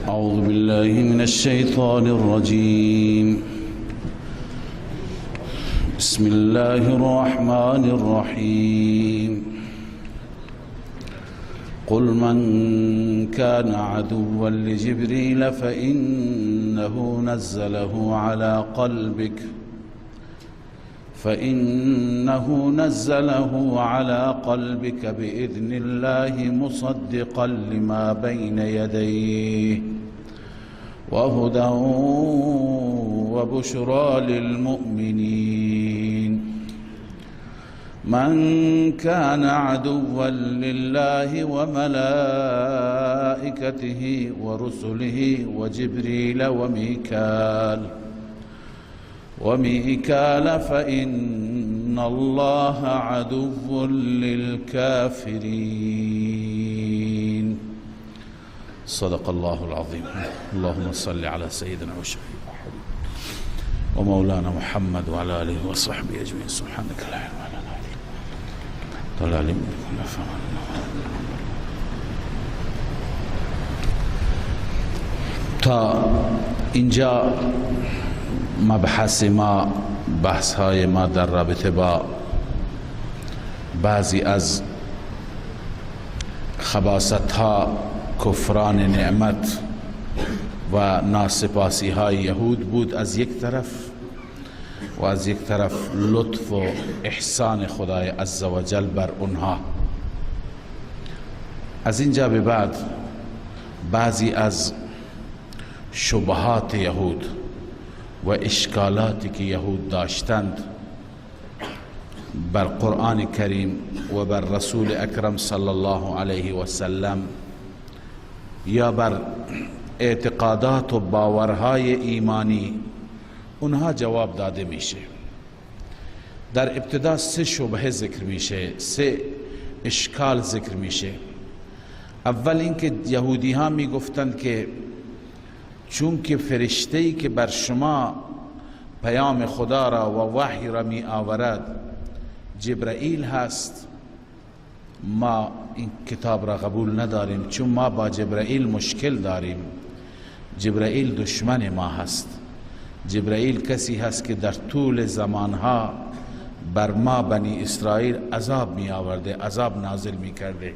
أعوذ بالله من الشيطان الرجيم. بسم الله الرحمن الرحيم. قل من كان عدوا لجبريل فإنه نزله على قلبك بإذن الله مصدقا لما بين يديه وهدى وبشرى للمؤمنين. من كان عدوا لله وملائكته ورسله وجبريل وميكال فإن الله عدو للكافرين. صدق الله العظيم. اللهم صل على سيدنا وشفيع ومولانا محمد وعلى آله وصحبه أجمعين. سبحانك لا علم لنا إلا ما علمتنا. تا اینجا مبحث ما، بحث های ما در رابطه با بعضی از خباثت ها، کفران نعمت و ناسپاسی های یهود بود از یک طرف، و از یک طرف لطف و احسان خدای عزوجل بر اونها. از اینجا به بعد بعضی از شبهات یهود و اشکالاتی که یهود داشتند بر قرآن کریم و بر رسول اکرم صلی الله علیه و سلم یا بر اعتقادات و باورهای ایمانی، اونها جواب داده میشه. در ابتدا 3 شبهه ذکر میشه، 3 اشکال ذکر میشه. اول اینکه یهودی ها میگفتند که چون که فرشته‌ای که بر شما پیام خدا را و وحی را می آورد جبرائیل هست، ما این کتاب را قبول نداریم، چون ما با جبرائیل مشکل داریم. جبرائیل دشمن ما هست. جبرائیل کسی هست که در طول زمانها بر ما بنی اسرائیل عذاب می آورده، عذاب نازل می کرده.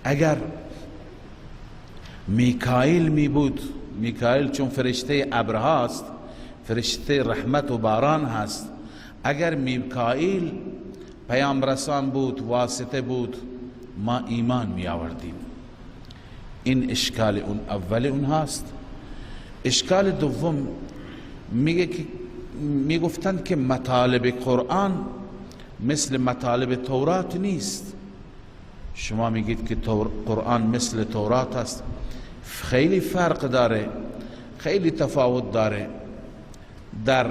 اگر میکائیل می بود، میکائیل چون فرشته ابر هست، فرشته رحمت و باران هست، اگر میکائیل پیام رسان بود، واسطه بود، ما ایمان می آوردیم. این اشکال اون اول اون هست. اشکال دوم میگه که میگفتند که مطالب قرآن مثل مطالب تورات نیست. شما میگید که قرآن مثل تورات است. خیلی فرق داره، خیلی تفاوت داره. در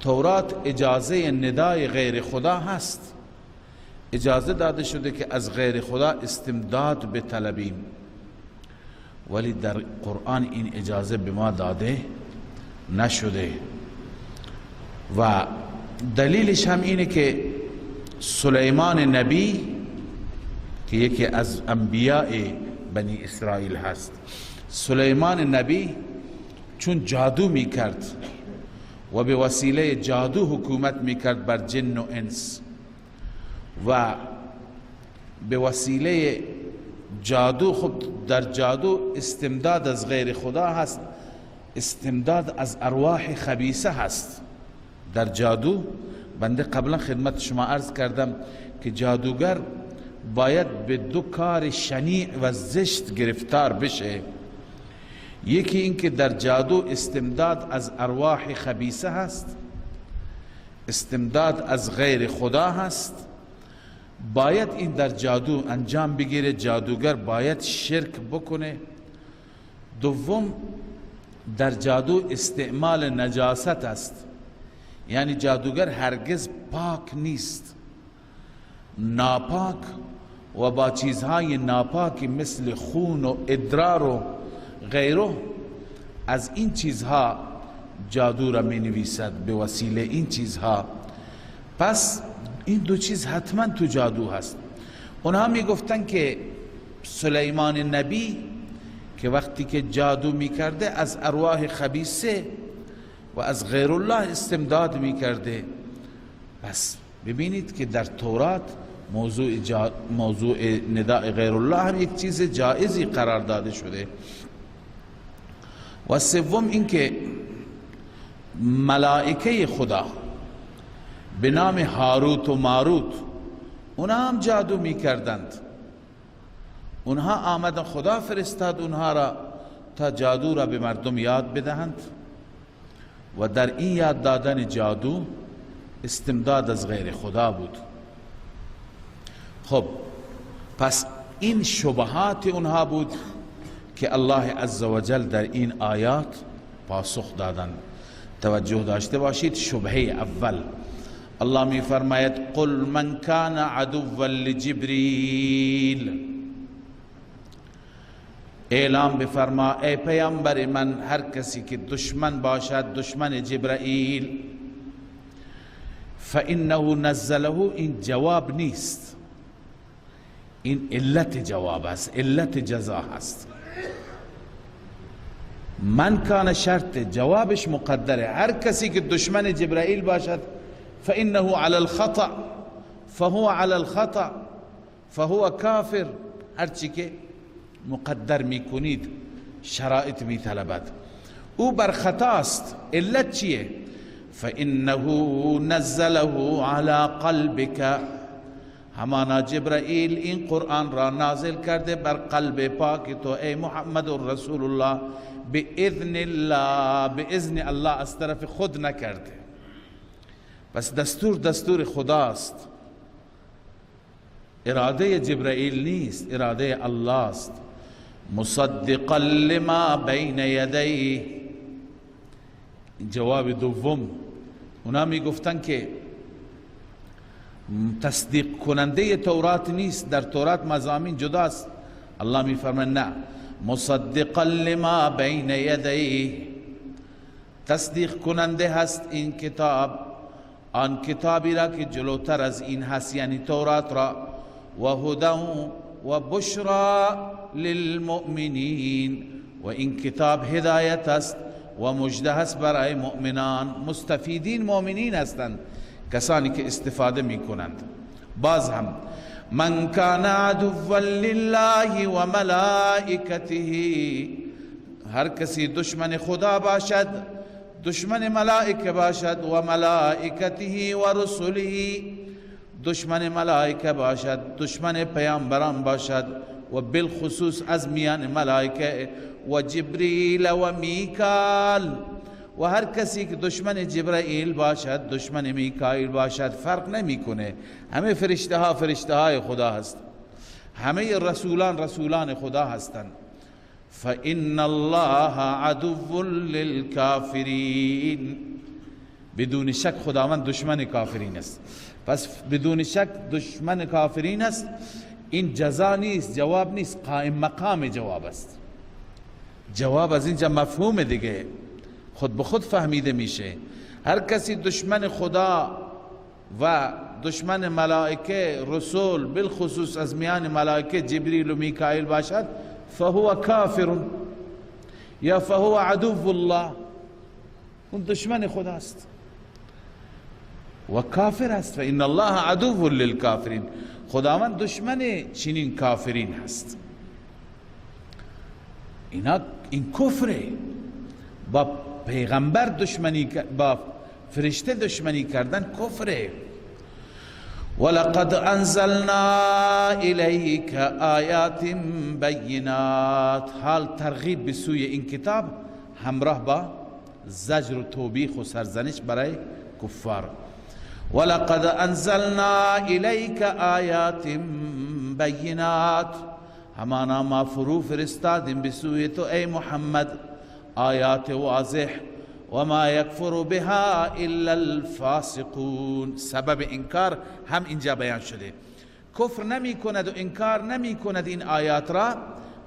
تورات اجازه ندای غیر خدا هست، اجازه داده شده که از غیر خدا استمداد بطلبیم، ولی در قرآن این اجازه به ما داده نشده. و دلیلش هم اینه که سلیمان نبی که یکی از انبیاء بنی اسرائیل هست، سلیمان نبی چون جادو می کرد و به وسیله جادو حکومت می کرد بر جن و انس، و به وسیله جادو، خب در جادو استمداد از غیر خدا هست، استمداد از ارواح خبیثه هست. در جادو بنده قبلا خدمت شما عرض کردم که جادوگر باید به 2 کار شنیع و زشت گرفتار بشه. یکی این که در جادو استمداد از ارواح خبیثه هست، استمداد از غیر خدا هست، باید این در جادو انجام بگیره. جادوگر باید شرک بکنه. دوم، در جادو استعمال نجاست است، یعنی جادوگر هرگز پاک نیست، ناپاک و با چیزهای ناپاکی مثل خون و ادرار و غیره، از این چیزها جادو را می نویسد به وسیله این چیزها. پس این 2 چیز حتما تو جادو هست. اونها می گفتن که سلیمان نبی که وقتی که جادو میکرده از ارواح خبیثه و از غیر الله استمداد میکرده. پس ببینید که در تورات موضوع نداء غیر الله هم یک چیز جایزی قرار داده شده. و سوم اینکه ملائکه خدا به نام هاروت و ماروت اونها هم جادو میکردند. اونها آمدن، خدا فرستاد اونها را تا جادو را به مردم یاد بدهند و در این یاد دادن جادو استمداد از غیر خدا بود. خب پس این شبهات اونها بود که الله عزوجل در این آیات پاسخ دادن. توجه داشته باشید. شبهه اول الله می فرماید قل من کان عدوا لجبریل، اعلام بفرما ای پیامبر من هر کسی که دشمن باشد، دشمن جبرائیل، فانه نزله، این جواب نیست، این علت جواب است، علت جزا هست. من کان شرط، جوابش مقدره. هر کسی که دشمن جبرائیل باشد فانه على الخطأ، فهو على الخطأ، فهو کافر. هرچی که مقدر میکنید شرایط میطلبد، او بر خطاست. علت چیه؟ فانه نزله على قلبك، همانا جبرائیل این قرآن را نازل کرده بر قلب پاک تو ای محمد رسول الله، به اذن الله، به اذن الله، از طرف خود نکرده. پس دستور خداست، اراده جبرائیل نیست، اراده الله است. مصدقا لما بین یدیه، جواب دوم. اونا می گفتن که تصدیق کننده تورات نیست، در تورات مضامین جداست. الله می فرماید نه، مصدقا لما بین یدیه، تصدیق کننده هست این کتاب، آن کتابی را که جلوتر از این هست، یعنی تورات را. و هدی و بشرا للمؤمنین، و این کتاب هدایت است و مژده است برای مؤمنان. مستفیدین مؤمنین هستند، کسانی که استفاده می کنند. باز هم من کان عدوا لله و ملائکته، هر کسی دشمن خدا باشد، دشمن ملائکه باشد، و ملائکته و رسله، دشمن ملائکه باشد، دشمن پیامبران باشد، و بالخصوص از میان ملائکه و جبریل و میکال، و هر کسی که دشمن جبرائیل باشد، دشمن میکائیل باشد، فرق نمیکنه. همه فرشته ها فرشته های خدا هست، همه رسولان رسولان خدا هستند. فإن الله عدو للكافرین، بدون شک خداوند دشمن کافرین است. پس بدون شک دشمن کافرین است. این جزا نیست، جواب نیست، قائم مقام جواب است. جواب از اینجا مفهوم دیگه خود به خود فهمیده میشه. هر کسی دشمن خدا و دشمن ملائکه رسول، بالخصوص از میان ملائکه جبریل و میکائیل باشد، فهو کافر یا فهو عدو الله، اون دشمن خداست و کافر است. فإن الله عدو للکافرین، خداوند دشمن چنین کافرین هست. این کفره. با پیغمبر دشمنی، با فرشته دشمنی کردن کفره. ولقد انزلنا الیک آیات بینات، حال ترغیب به سوی این کتاب همراه با زجر و توبیخ و سرزنش برای کفار. ولقد انزلنا الیک آیات بینات، همانا ما فرو فرستادیم به سوی تو ای محمد آیات واضح. و ما یکفر بها الا الفاسقون، سبب انکار هم اینجا بیان شده. کفر نمی کند و انکار نمی کند این آیات را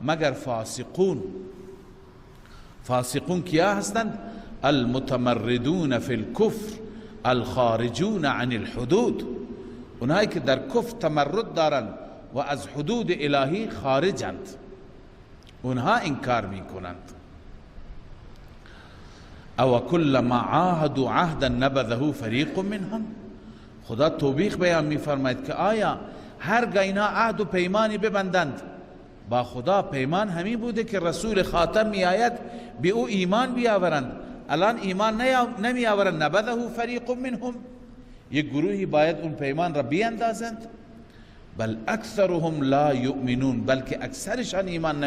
مگر فاسقون. فاسقون کیا هستند؟ المتمردون فی الكفر الخارجون عن الحدود، اونایی که در کفر تمرد دارند و از حدود الهی خارجند، اونها انکار میکنند. او کلما عاهدوا عهدا نبذه فریق منهم. خدا توبیخ بیان میفرماید که آیا هرگاه اینا عهد و پیمانی ببندند با خدا، پیمان همین بوده که رسول خاتم می آید به او ایمان بیاورند، الان ایمان نمی آورند، نبذه فریق منهم، یک گروهی باید اون پیمان را بیاندازند. بل اکثرهم لا یؤمنون، بلکه اکثرشان ایمان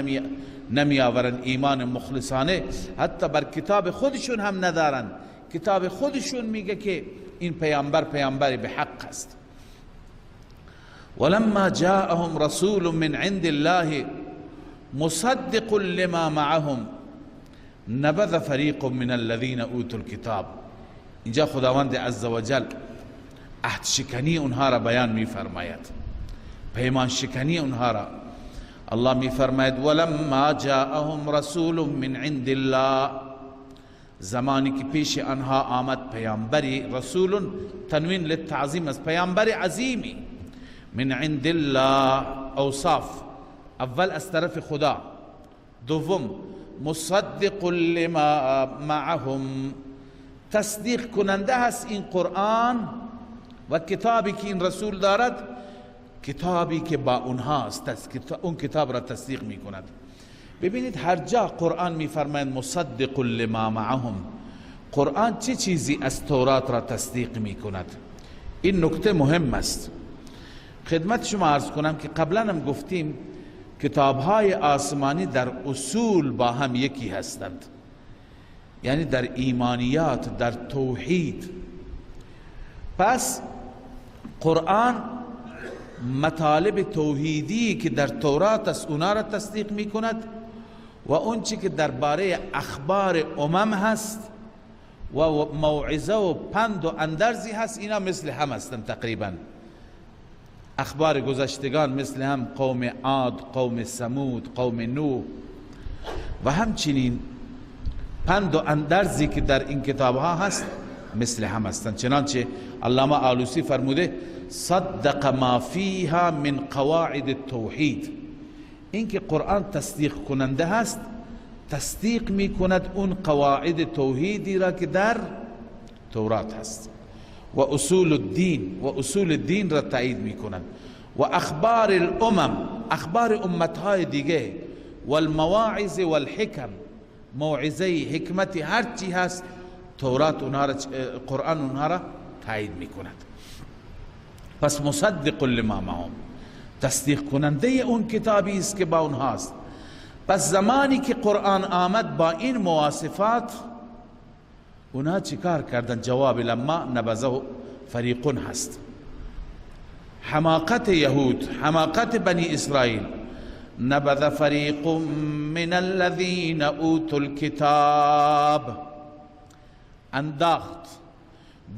نمی آورند، ایمان مخلصانه حتی بر کتاب خودشون هم ندارند. کتاب خودشون میگه که این پیامبر به حق است. ولما جاءهم رسول من عند الله مصدق لما معهم نبذ فریق من الذين اوتوا الكتاب. اینجا خداوند عزوجل عهد شکنی اونها را بیان میفرماید، پیمان شکنی اونها را. الله میفرماید ولما جاءهم رسول من عند الله، زمانی که پیش آنها آمد پیامبری، رسول تنوین للتعظیم است، پیامبر عظیمی، من عند الله، اوصاف، اول از طرف خدا، دوم مصدق لما معهم، تصدیق کننده هست این قرآن و کتابی که این رسول دارد، کتابی که با اونهاست، اون کتاب را تصدیق می کند. ببینید هر جا قرآن می فرماید مصدق لما معهم، قرآن چه چیزی از تورات را تصدیق می کند؟ این نکته مهم است. خدمت شما عرض کنم که قبلا هم گفتیم کتابهای آسمانی در اصول با هم یکی هستند، یعنی در ایمانیات، در توحید. پس قرآن مطالب توحیدی که در تورات است اونا را تصدیق می کند و اون چی که درباره اخبار امم هست و موعظه و پند و اندرزی هست اینا مثل هم هستند تقریبا. اخبار گذشتگان مثل هم، قوم عاد، قوم ثمود، قوم نوح، و همچنین پند و اندرزی که در این کتاب ها هست مثل هم هستند. چنانچه علامه آلوسی فرموده صدق ما فیها من قواعد التوحید، این که قرآن تصدیق کننده هست، تصدیق می کند اون قواعد توحیدی را که در تورات هست، و اصول الدین، و اصول الدین را تایید می کند، و اخبار الامم، اخبار امتهای دیگه، و المواعظ والحکم، موعظه، حکمت، هر چی هست تورات اونها را، قرآن اونها را تایید می کند. پس مصدق لما معهم، تصدیق کننده اون کتابی است که با اونهاست. پس زمانی که قرآن آمد با این مواصفات، اونها چیکار کردن؟ جواب لما نبذه فریقون هست. حماقت یهود، حماقت بنی اسرائیل، نبذ فریق من الذین اوتوا الکتاب، انداخت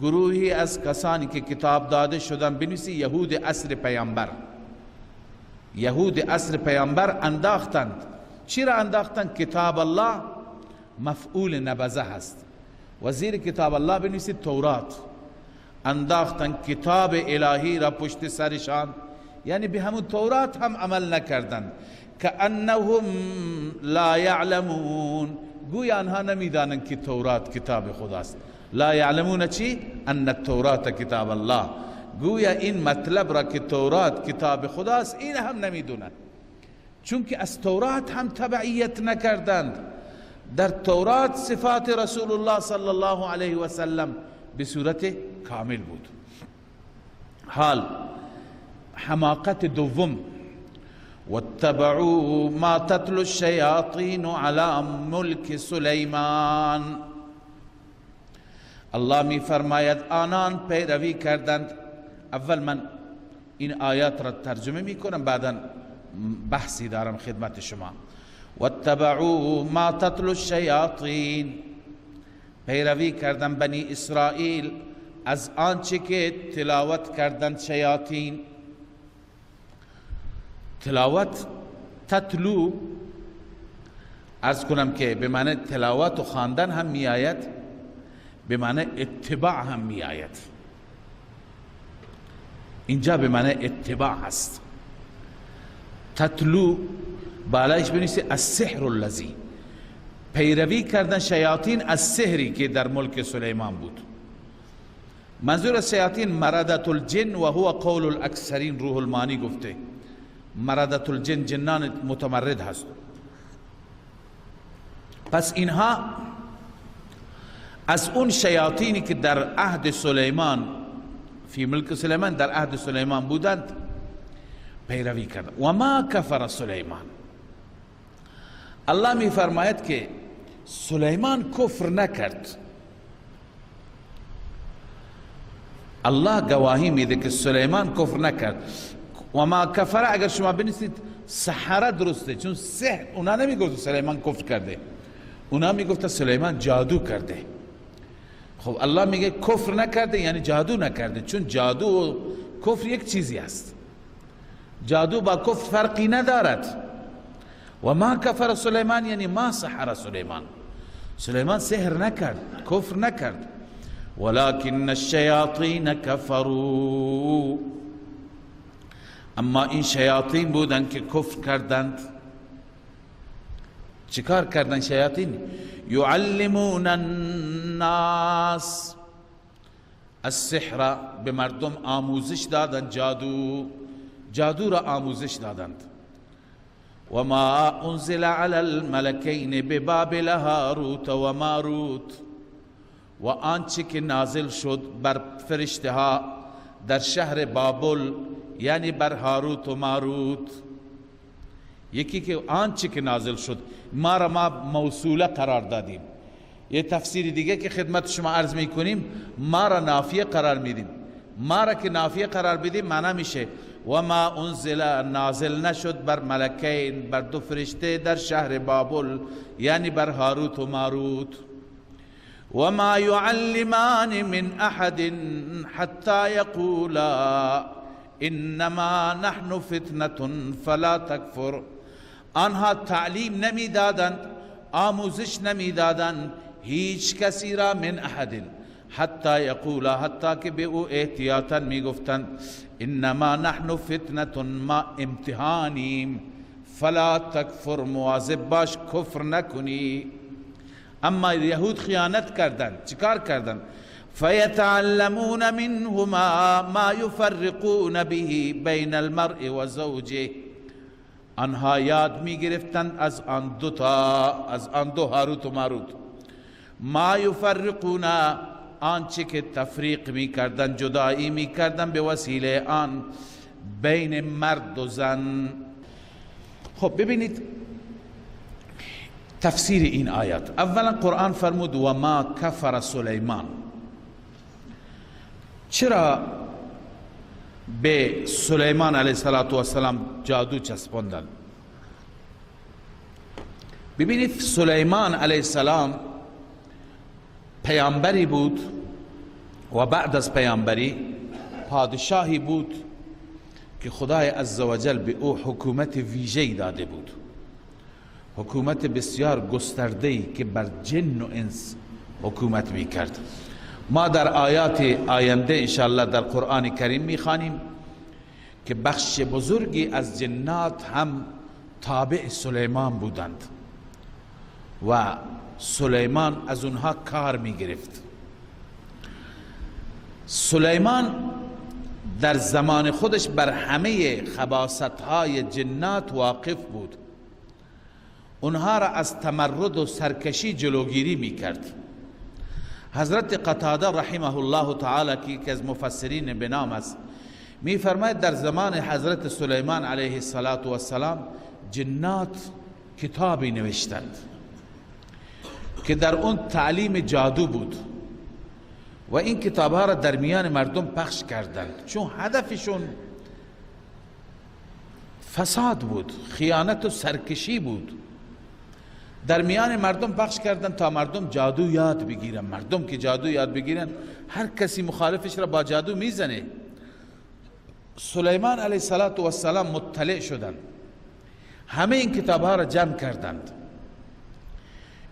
گروهی از کسانی که کتاب داده شدن، بنویسی یهود عصر پیامبر، یهود عصر پیامبر انداختند. چی را انداختند؟ کتاب الله مفعول نبذه هست، و زیر کتاب الله بنویسید تورات. انداختند کتاب الهی را پشت سرشان، یعنی به همون تورات هم عمل نکردند. کأنهم لا یعلمون، گویا آنها نمیدانند که تورات کتاب خداست. لا یعلمون چی؟ ان التورات کتاب الله، گویا این مطلب را که تورات کتاب خداست این هم نمیدونند، چون که از تورات هم تبعیت نکردند. در تورات صفات رسول الله صلی الله علیه و سلم به صورت کامل بود. حال حماقت دوم، واتبعوا ما تتلو الشیاطین علی ملک سلیمان، الله می فرماید آنان پیروی کردند. اول من این آیات را ترجمه می کنم، بعدا بحثی دارم خدمت شما. واتبعوا ما تتلو الشیاطین، پیروی کردند بنی اسرائیل از آنچه که تلاوت کردند شیاطین. تلاوت، تتلو، عرض کنم که به معنی تلاوت و خواندن هم می آید، به معنی اتباع هم می آید. اینجا به معنی اتباع هست. تتلو بالایش بنویسید السحر الذی، پیروی کردن شیاطین از سحری که در ملک سلیمان بود. منظور از شیاطین مردة الجن و هو قول الاکثرین. روح المانی گفته مردة الجن جنان متمرد هست. پس اینها از اون شیاطینی که در عهد سلیمان فی ملک سلیمان در عهد سلیمان بودند پیروی کردند. و ما کفر سلیمان، الله می فرماید که سلیمان کفر نکرد. الله گواهی میده که سلیمان کفر نکرد. و ما کفر اگر شما بنویسید سحره درسته، چون سحر اونا نمیگفت سلیمان کفر کرده، اونا میگفت سلیمان جادو کرده. خب الله میگه کفر نکرده یعنی جادو نکرده، چون جادو و کفر یک چیزی است. جادو با کفر فرقی ندارد. و ما کفر سلیمان یعنی ما سحر سلیمان، سلیمان سحر نکرد، کفر نکرد. ولكن الشیاطین کفروا، اما این شیاطین بودن که کفر کردند. چیکار کردن شیاطین؟ یعلمون الناس السحر، به مردم آموزش دادن جادو را آموزش دادند. و ما انزل علی الملکین ببابل هاروت و ماروت، و آنچه که نازل شد بر فرشته ها در شهر بابل یعنی بر هاروت و ماروت. یکی که آنچه که نازل شد، ما را ما موصوله قرار دادیم. یه تفسیر دیگه که خدمت شما عرض میکنیم، ما را نافیه قرار میدیم. ما را که نافیه قرار بدیم معنی میشه و ما انزل، نازل نشد بر ملکین، بر دو فرشته در شهر بابل یعنی بر هاروت و ماروت. و ما یعلمان من احد حتی یقولا انما نحن فتنة فلا تکفر. آنها تعلیم نمیدادند، آموزش نمیدادند هیچ کسی را من احد، حتی یقولا، حتی که به او احتیاطا میگفتند انما نحن فتنة، ما امتحانیم، فلا تکفر، مواظب باش کفر نکنی. اما یهود خیانت کردند. چیکار کردند؟ فیتعلمون منهما ما یفرقون به بین المرء و زوجه، آنها یاد میگرفتند از آن دو هاروت و ماروت، ما یفرقون، آنچه که تفریق میکردند، جدایی میکردند به وسیله آن بین مرد و زن. خب ببینید تفسیر این آیات. اولا قرآن فرمود و ما کفر سلیمان. چرا به سلیمان علیه السلام جادو چسباندن؟ ببینید سلیمان علیه السلام پیامبری بود و بعد از پیامبری پادشاهی بود که خدای عزوجل به او حکومت ویژه‌ای داده بود، حکومت بسیار گسترده‌ای که بر جن و انس حکومت میکرد. ما در آیات آینده انشاءالله در قرآن کریم میخوانیم که بخش بزرگی از جنات هم تابع سلیمان بودند و سلیمان از اونها کار میگرفت. سلیمان در زمان خودش بر همه خباثت‌های جنات واقف بود، اونها را از تمرد و سرکشی جلوگیری میکرد. حضرت قتاده رحمه الله تعالی که از مفسرین بنام است میفرماید در زمان حضرت سلیمان علیه السلام جنات کتابی نوشتند که در اون تعلیم جادو بود و این کتابها را در میان مردم پخش کردند، چون هدفشون فساد بود، خیانت و سرکشی بود. در میان مردم پخش کردند تا مردم جادو یاد بگیرن. مردم که جادو یاد بگیرن هر کسی مخالفش را با جادو میزنه. سلیمان علیه السلام مطلع شدند، همه این کتابها را جمع کردند،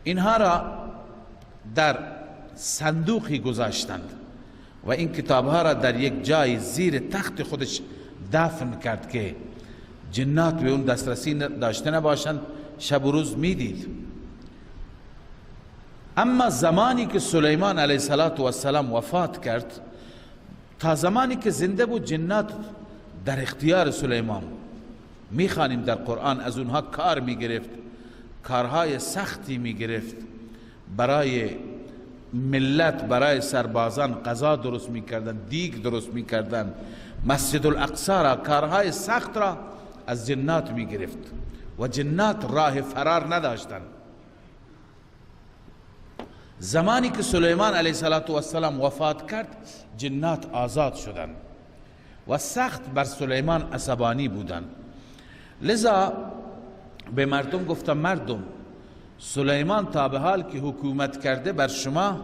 اینها را در صندوقی گذاشتند و این کتابها را در یک جای زیر تخت خودش دفن کرد که جنات به اون دسترسی داشته نباشند شب و روز میدید. اما زمانی که سلیمان علیه السلام وفات کرد، تا زمانی که زنده بود جنات در اختیار سلیمان. میخوانیم در قرآن از اونها کار میگرفت، کارهای سختی میگرفت، برای ملت، برای سربازان غذا درست میکردن، دیگ درست میکردن، مسجد الاقصی را، کارهای سخت را از جنات میگرفت و جنات راه فرار نداشتند. زمانی که سلیمان علیه السلام وفات کرد جنات آزاد شدند و سخت بر سلیمان عصبانی بودند. لذا به مردم گفتم مردم، سلیمان تا به حال که حکومت کرده بر شما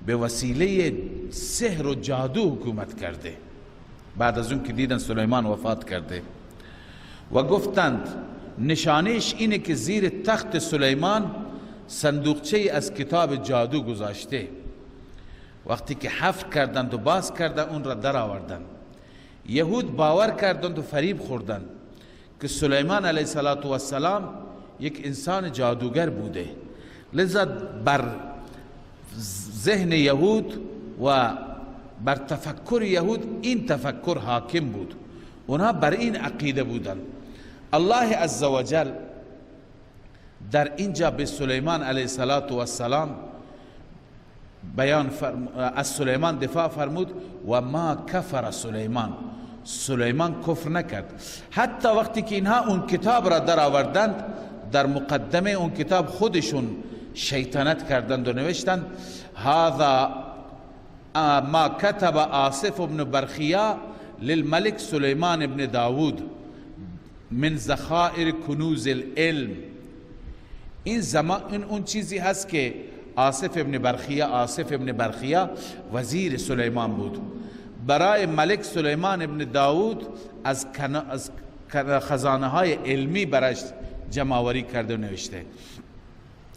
به وسیله سحر و جادو حکومت کرده. بعد از اون که دیدن سلیمان وفات کرده و گفتند نشانش اینه که زیر تخت سلیمان صندوقچه از کتاب جادو گذاشته. وقتی که حفر کردند و باز کردند اون را در آوردند. یهود باور کردند و فریب خوردند که سلیمان علیه السلام یک انسان جادوگر بوده. لذا بر ذهن یهود و بر تفکر یهود این تفکر حاکم بود، اونها بر این عقیده بودند. الله عزوجل در اینجا به سلیمان علیه السلام بیان از سلیمان دفاع فرمود و ما کفر سلیمان، سلیمان کفر نکرد. حتی وقتی که اینها اون کتاب را در آوردند، در مقدمه اون کتاب خودشون شیطنت کردند و نوشتند هذا ما کتب آصف ابن برخیا للملك سلیمان ابن داود من ذخائر کنوز العلم. این اون چیزی هست که آصف ابن برخیا وزیر سلیمان بود، برای ملک سلیمان ابن داود از خزانه های علمی برش جمع‌آوری کرده و نوشته.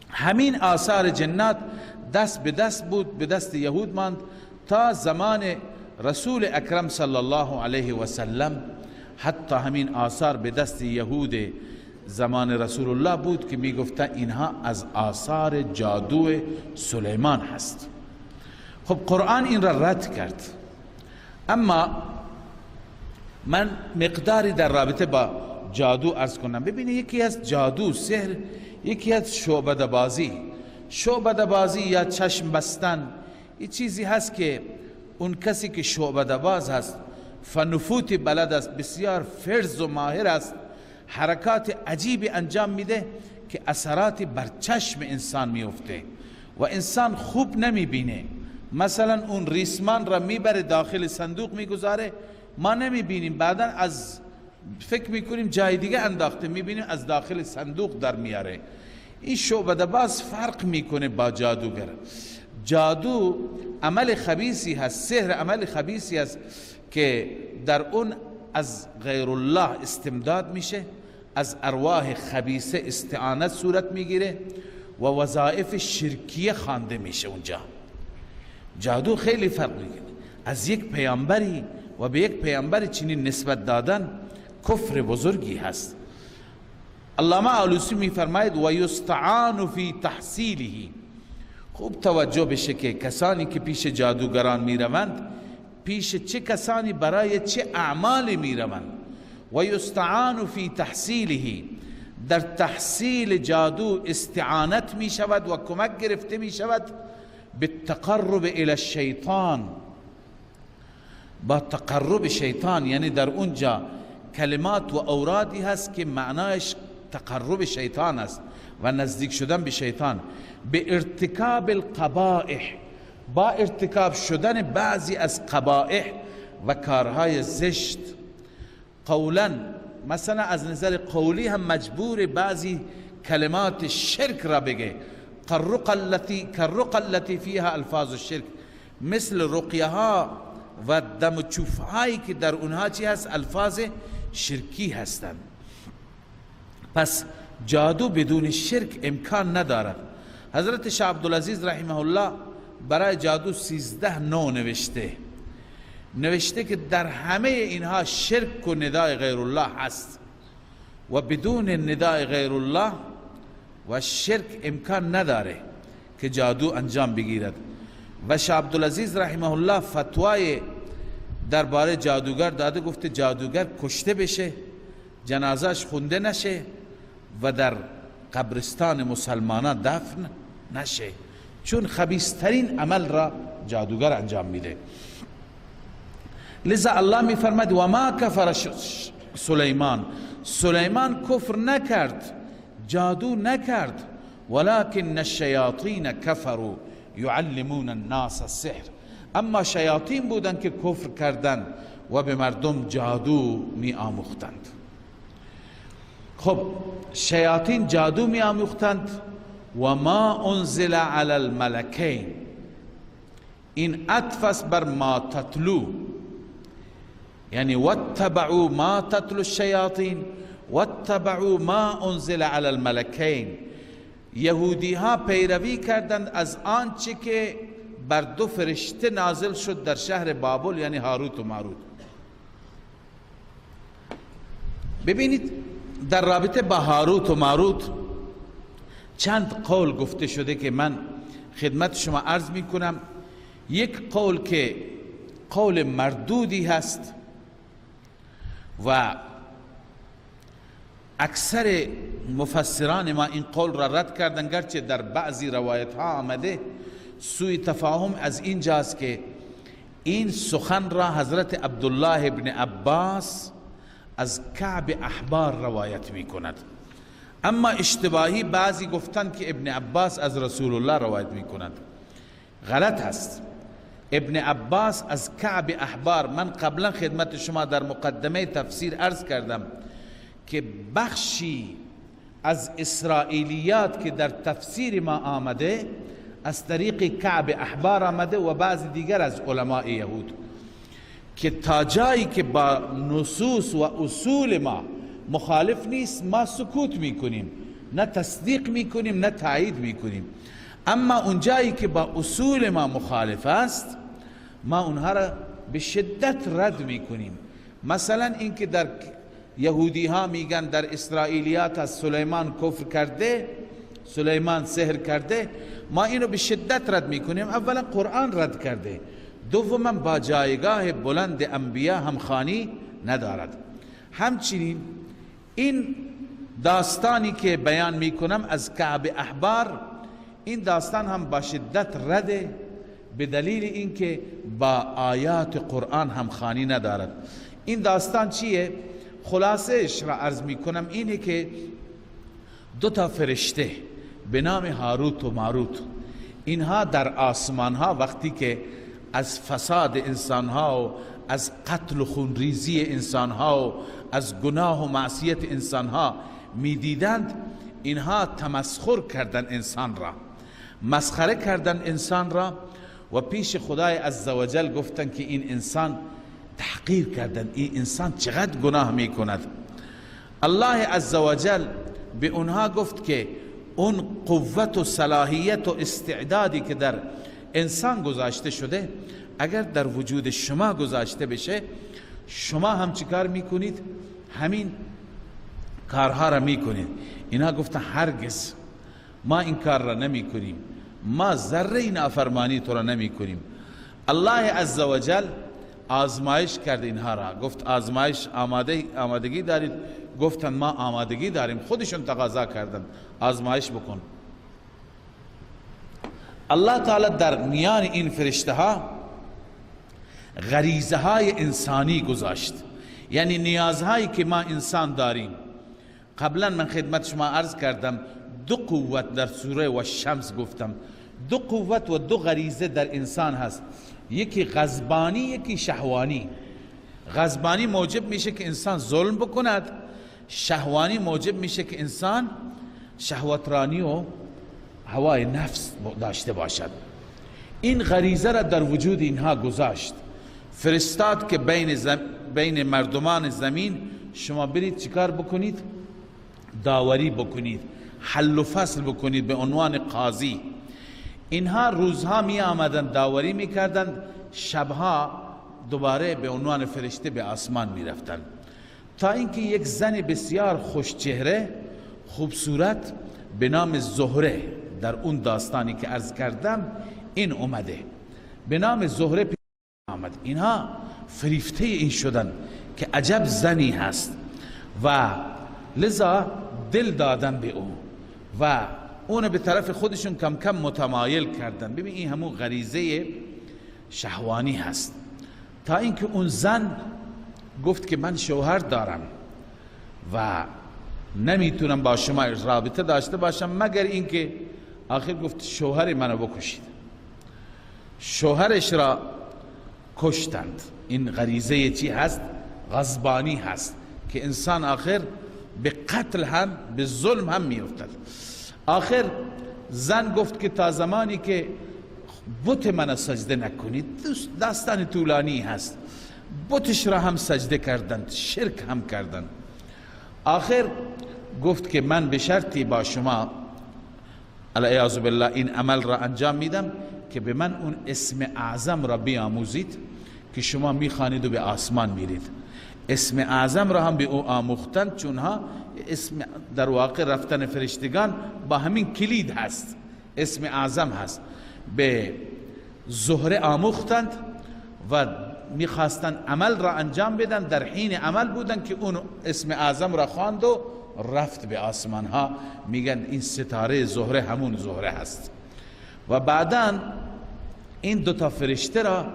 همین آثار جنات دست به دست بود، به دست یهود ماند تا زمان رسول اکرم صلی الله علیه و سلم. حتی همین آثار به دست یهود زمان رسول الله بود که می گفتن اینها از آثار جادو سلیمان هست. خب قرآن این را رد کرد. اما من مقداری در رابطه با جادو عرض کنم. ببینید یکی از جادو، سحر، یکی از شعبده بازی یا چشم بستن، این چیزی هست که اون کسی که شعبده باز هست، فنفوت بلد است، بسیار فرز و ماهر است، حرکات عجیبی انجام میده که اثراتی بر چشم انسان میفته و انسان خوب نمیبینه. مثلا اون ریسمان را میبره داخل صندوق میگذاره، ما نمیبینیم، بعدا از فکر میکنیم جای دیگه انداخته، میبینیم از داخل صندوق در میاره. این شعبده باز فرق میکنه با جادوگر. جادو عمل خبیثی هست، سحر عمل خبیثی هست که در اون از غیر الله استمداد میشه، از ارواح خبیثه استعانت صورت میگیره و وظایف شرکیه خوانده میشه. اونجا جادو خیلی فرق میکنه. از یک پیامبری و به یک پیامبر چنین نسبت دادن کفر بزرگی هست. علامه آلوسی میفرماید و یستعان فی تحصیله. خوب توجه بشه که کسانی که پیش جادوگران میروند پیش چه کسانی برای چه اعمالی میروند. و یستعان فی تحصیله، در تحصیل جادو استعانت می شود و کمک گرفته می شود بالتقرب الی الشیطان، با تقرب شیطان. یعنی در اونجا کلمات و اورادی هست که معنایش تقرب شیطان است و نزدیک شدن به شیطان. به ارتکاب القبائح، با ارتکاب شدن بعضی از قبائح و کارهای زشت. قولا مثلا از نظر قولی هم مجبور بعضی کلمات شرک را بگه، کالرقى التي فيها الفاظ الشرك، مثل رقیه ها و دم و چوف هایی که در اونها چی هست؟ الفاظ شرکی هستند. پس جادو بدون شرک امکان ندارد. حضرت شاه عبدالعزیز رحمه الله برای جادو 13 نوع نوشته که در همه اینها شرک و ندای غیر الله هست. و بدون ندای غیر الله و شرک امکان نداره که جادو انجام بگیرد. و شاه عبدالعزیز رحمه الله فتوای درباره جادوگر داده، گفته جادوگر کشته بشه، جنازش خونده نشه و در قبرستان مسلمانان دفن نشه، چون خبیثترین عمل را جادوگر انجام میده. لذا الله میفرماد و ما کفر سلیمان کفر نکرد، جادو نکرد، ولكن الشیاطین کفروا یعلمون الناس السحر، اما شیاطین بودن که کفر کردند و به مردم جادو می آموختند. خب شیاطین جادو می آموختند. و ما انزل علی الملکین، این عطف است بر ما تتلو، یعنی واتبعوا ما تتلو الشیاطین واتبعوا ما انزل علی الملکین. یهودی ها پیروی کردند از آنچه که بر دو فرشته نازل شد در شهر بابل، یعنی هاروت و ماروت. ببینید در رابطه با هاروت و ماروت چند قول گفته شده که من خدمت شما عرض می کنم. یک قول که قول مردودی هست و اکثر مفسران ما این قول را رد کردن، گرچه در بعضی روایت ها آمده سوء تفاهم از این جاست که این سخن را حضرت عبدالله ابن عباس از کعب احبار روایت می کند، اما اشتباهی بعضی گفتند که ابن عباس از رسول الله روایت می کند. غلط هست. ابن عباس از کعب احبار، من قبلا خدمت شما در مقدمه تفسیر عرض کردم که بخشی از اسرائیلیات که در تفسیر ما آمده از طریق کعب احبار آمده و بعضی دیگر از علماء یهود، که تا جایی که با نصوص و اصول ما مخالف نیست ما سکوت میکنیم، نه تصدیق میکنیم نه تایید میکنیم. اما اون جایی که با اصول ما مخالف است ما اونها را به شدت رد میکنیم. مثلا اینکه در یهودی ها میگن در اسرائیلیات از سلیمان کفر کرده، سلیمان سحر کرده، ما اینو به شدت رد میکنیم. اولا قرآن رد کرده، دوما با جایگاه بلند انبیا همخوانی ندارد. همچنین این داستانی که بیان میکنم از کعب احبار، این داستان هم با شدت رده به دلیل اینکه با آیات قرآن همخوانی ندارد. این داستان چیه؟ خلاصه‌اش را عرض میکنم اینه که دو تا فرشته به نام هاروت و ماروت، اینها در آسمان ها وقتی که از فساد انسان ها و از قتل و خونریزی انسان ها و از گناه و معصیت انسان ها میدیدند، اینها تمسخر کردن انسان را، مسخره کردن انسان را و پیش خدای عزوجل گفتن که این انسان تحقیر کردن، این انسان چقدر گناه میکند. الله عزوجل به اونها گفت که اون قوت و صلاحیت و استعدادی که در انسان گذاشته شده اگر در وجود شما گذاشته بشه، شما هم چیکار میکنید؟ همین کارها را میکنید. اینا گفتن هرگز ما این کار را نمیکنیم، ما ذره نافرمانی تو را نمیکنیم. الله عزوجل آزمایش کرد اینها را، گفت آزمایش آمادگی دارید؟ گفتن ما آمادگی داریم. خودشون تقاضا کردن آزمایش بکن. الله تعالی در میان این فرشته ها غریزه های انسانی گذاشت، یعنی نیازهایی که ما انسان داریم. قبلا من خدمت شما عرض کردم دو قوت در سوره و شمس گفتم، دو قوت و دو غریزه در انسان هست، یکی غضبانی یکی شهوانی. غضبانی موجب میشه که انسان ظلم بکند، شهوانی موجب میشه که انسان شهوترانی و هوای نفس داشته باشد. این غریزه را در وجود اینها گذاشت، فرستاد که بین مردمان زمین شما برید چیکار بکنید؟ داوری بکنید، حل و فصل بکنید به عنوان قاضی. اینها روزها می آمدند داوری می کردند، شبها دوباره به عنوان فرشته به آسمان می رفتند تا اینکه یک زن بسیار خوشچهره خوبصورت به نام زهره در اون داستانی که عرض کردم این اومده، به نام زهره آمد. اینها فریفته این شدن که عجب زنی هست و لذا دل دادن به او و اون به طرف خودشون کم کم متمایل کردن. ببین این همون غریزه شهوانی هست. تا اینکه اون زن گفت که من شوهر دارم و نمیتونم با شما رابطه داشته باشم مگر اینکه آخر گفت شوهر منو بکشید. شوهرش را کشتند. این غریزه چی هست؟ غضبانی هست که انسان آخر به قتل هم به ظلم هم میافتد. آخر زن گفت که تا زمانی که بت من سجده نکنید، داستان طولانی هست، بتش را هم سجده کردند، شرک هم کردند. آخر گفت که من به شرطی با شما العیاذ بالله این عمل را انجام میدم که به من اون اسم اعظم را بیاموزید که شما میخوانید و به آسمان میرید. اسم اعظم را هم به او آموختند، چونها اسم در واقع رفتن فرشتگان با همین کلید هست، اسم اعظم هست. به زهره آموختند و میخواستند عمل را انجام بدن، در حین عمل بودن که اون اسم اعظم را خواند و رفت به آسمان ها. میگن این ستاره زهره همون زهره هست. و بعداً این دوتا فرشته را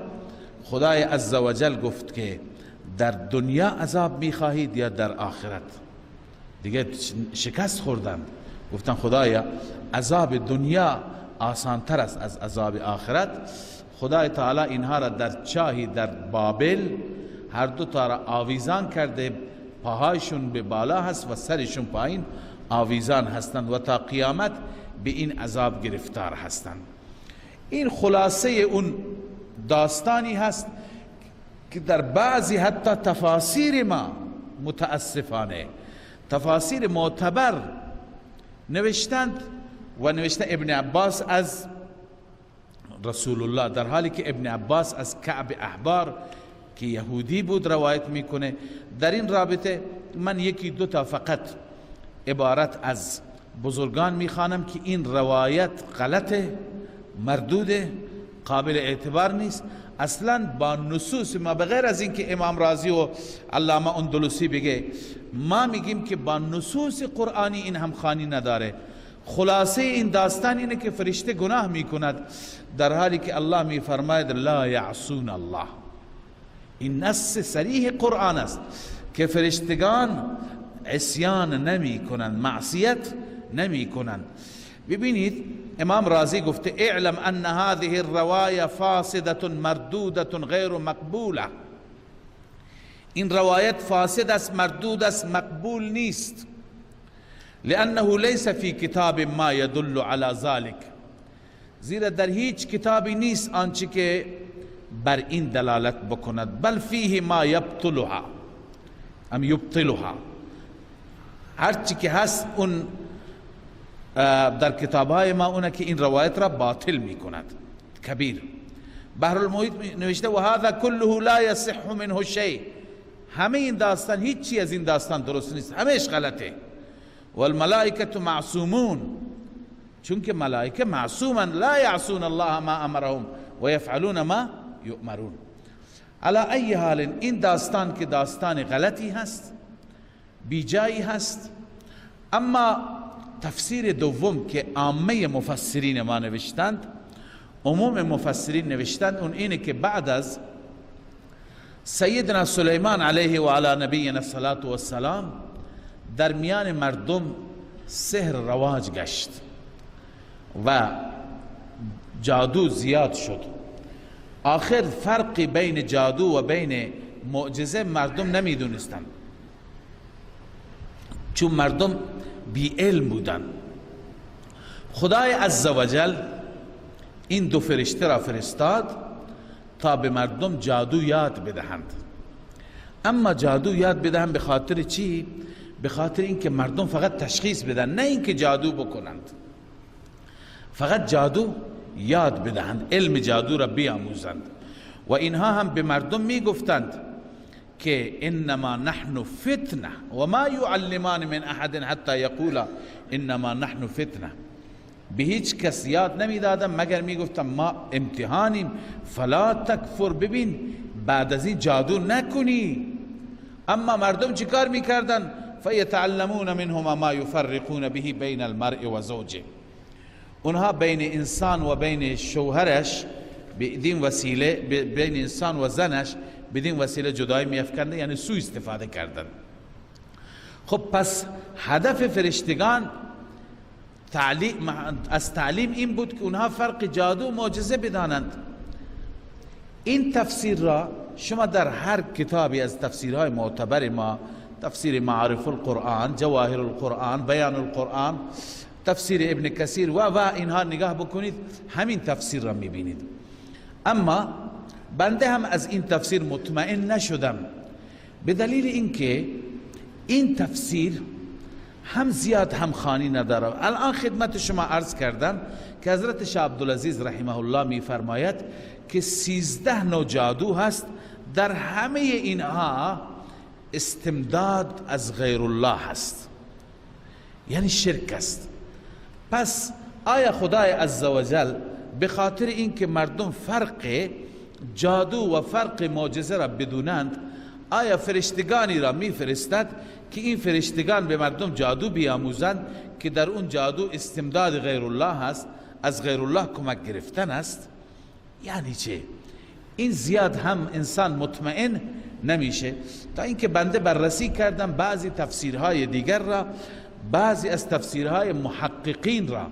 خدای عزوجل گفت که در دنیا عذاب میخواهید یا در آخرت؟ دیگه شکست خوردند، گفتن خدایا عذاب دنیا آسانتر است از عذاب آخرت. خدای تعالی اینها را در چاهی در بابل هر دو تا را آویزان کرده، پاهایشون به بالا هست و سرشون پایین آویزان هستند و تا قیامت به این عذاب گرفتار هستند. این خلاصه اون داستانی هست که در بعضی حتی تفاسیر ما متاسفانه تفاسیر معتبر نوشتند و نوشته ابن عباس از رسول الله، در حالی که ابن عباس از کعب احبار که یهودی بود روایت میکنه. در این رابطه من یکی دو تا فقط عبارت از بزرگان میخوانم که این روایت غلطه، مردوده، قابل اعتبار نیست اصلا با نصوص ما. بغیر از این که امام رازی و علامه اندلسی بگه، ما میگیم که با نصوص قرآنی این همخوانی نداره. خلاصه این داستان اینه که فرشته گناه میکند در حالی که الله میفرماید لا یعصون الله. این نص صریح قرآن است که فرشتگان عصیان نمی کنند، معصیت نمی کنند. ببینید امام رازی گفته اعلم ان هذه الروايه فاسده مردوده غیر مقبوله. این روایت فاسد است، مردود است، مقبول نیست. لانه ليس في كتاب ما يدل على ذلك، زیرا در هیچ کتابی نیست آنچه که بر این دلالت بکند. بل فيه ما يبطلها ام يبطلها، هرچی که هست اون در کتابهای ما اونه که این روایت را باطل می کند. کبیر بحر المحیط نوشته و هذا كله لا يصح منه شيء، همه این داستان هیچ چی از این داستان درست نیست، همهش غلطه. والملائکه معصومون، چون که ملائکه معصومن، لا یعصون الله ما امرهم و یفعلون ما یؤمرون. علی ای حال این داستان که داستان غلطی هست، بیجایی هست. اما تفسیر دوم که عامه مفسرین ما نوشتند، عموم مفسرین نوشتند، اون اینه که بعد از سیدنا سلیمان علیه و علی نبینا الصلاة والسلام در میان مردم سحر رواج گشت و جادو زیاد شد. آخر فرقی بین جادو و بین معجزه مردم نمیدونستند، چون مردم بی علم بودن. خدای عزوجل این دو فرشته را فرستاد تا به مردم جادو یاد بدهند. اما جادو یاد بدهند به خاطر چی؟ به خاطر اینکه مردم فقط تشخیص بدن، نه اینکه جادو بکنند، فقط جادو یاد بدهند، علم جادو را بیاموزند. و اینها هم به مردم می گفتند که انما نحن فتنه و ما یعلمان من احد حتی یقولا انما نحن فتنه. به هیچ کس یاد نمیدادم مگر میگفتم ما امتحانیم. فلا تکفر، ببین بعد از این جادو نکنی. اما مردم چیکار میکردن؟ فیتعلمون منهما ما یفرقون به بین المرء و زوجه. اونها بین انسان و بین شوهرش بدین وسیله، بین انسان و زنش بدین وسیله جدایی میافکندن، یعنی سوء استفاده کردن. خب پس هدف فرشتگان از تعلیم این بود که اونها فرق جادو و معجزه بدانند. این تفسیر را شما در هر کتابی از تفسیرهای معتبر ما، تفسیر معارف القرآن، جواهر القرآن، بیان القرآن، تفسیر ابن کثیر و اینها نگاه بکنید، همین تفسیر را میبینید. اما بنده هم از این تفسیر مطمئن نشدم، به دلیل اینکه این تفسیر هم زیاد هم خانی نداره. الان خدمت شما عرض کردم که حضرت شاه عبدالعزیز رحمه الله میفرماید که 13 نوع جادو هست، در همه اینها استمداد از غیر الله هست، یعنی شرک است. پس آیا خدای عزوجل به خاطر اینکه مردم فرق جادو و فرق معجزه را بدونند، آیا فرشتگانی را میفرستد که این فرشتگان به مردم جادو بیاموزند که در اون جادو استمداد غیر الله هست، از غیر الله کمک گرفتن است؟ یعنی چه؟ این زیاد هم انسان مطمئن نمیشه، تا اینکه بنده بررسی کردم بعضی تفسیرهای دیگر را، بعضی از تفسیرهای محققین را،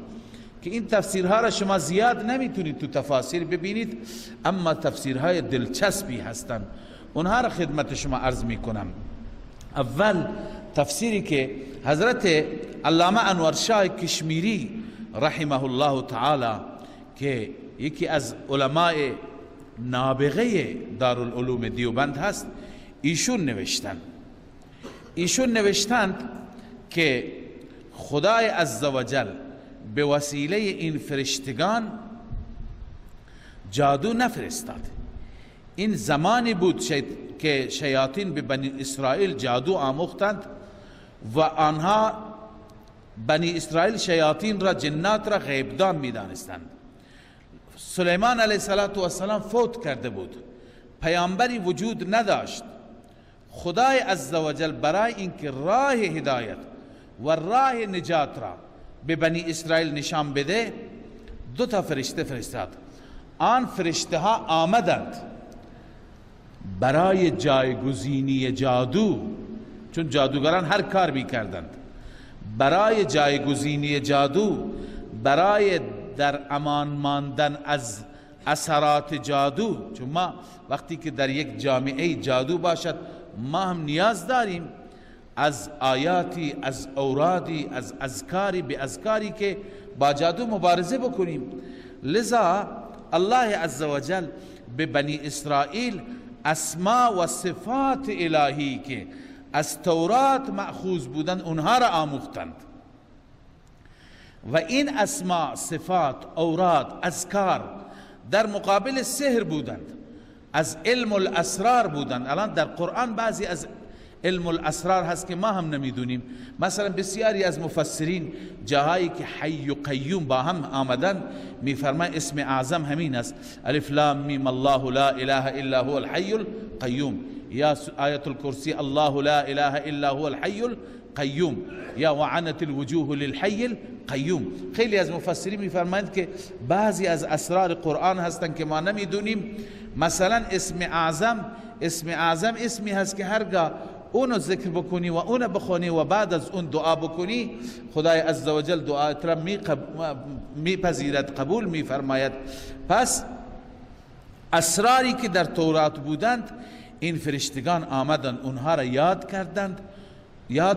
که این تفسیرها را شما زیاد نمیتونید تو تفاسیر ببینید، اما تفسیرهای دلچسبی هستند. اونها را خدمت شما عرض میکنم. اول تفسیری که حضرت علامه انورشاه کشمیری رحمه الله تعالی که یکی از علماء نابغه دارالعلوم دیوبند هست، ایشون نوشتند که خدای عزوجل به وسیله این فرشتگان جادو نفرستاد. این زمانی بود که شیاطین به بنی اسرائیل جادو آموختند و آنها بنی اسرائیل شیاطین را، جنات را غیبدان می دانستند. سلیمان علیه السلام فوت کرده بود، پیامبری وجود نداشت. خدای عزوجل برای اینکه راه هدایت و راه نجات را به بنی اسرائیل نشان بده، 2 فرشته فرستاد. آن فرشته ها آمدند برای جایگزینی جادو، چون جادوگران هر کار میکردند، برای جایگزینی جادو، برای در امان ماندن از اثرات جادو. چون ما وقتی که در یک جامعه جادو باشد، ما هم نیاز داریم از آیاتی، از اورادی، از اذکاری، به اذکاری که با جادو مبارزه بکنیم. لذا الله عزوجل به بنی اسرائیل اسما و صفات الهی که از تورات مأخوذ بودند اونها را آموختند، و این اسما، صفات، اوراد، اذکار در مقابل سحر بودند، از علم الاسرار بودند. الان در قرآن بعضی از علم الاسرار هست که ما هم نمیدونیم. مثلا بسیاری از مفسرین جاهایی که حی و قیوم با هم آمدن میفرماید اسم اعظم همین است، الف لام میم الله لا اله الا هو الحی القیوم، یا آیت الکرسی الله لا اله الا هو الحی القیوم، یا وعنت الوجوه للحی القیوم. خیلی از مفسرین میفرمایند که بعضی از اسرار قرآن هستند که ما نمیدونیم. مثلا اسم اعظم اسمی هست که هرگاه اونو ذکر بکنی و اونو بخونی و بعد از اون دعا بکنی، خدای عزوجل دعایت را میپذیرد، قبول میفرماید. پس اسراری که در تورات بودند، این فرشتگان آمدند اونها را یاد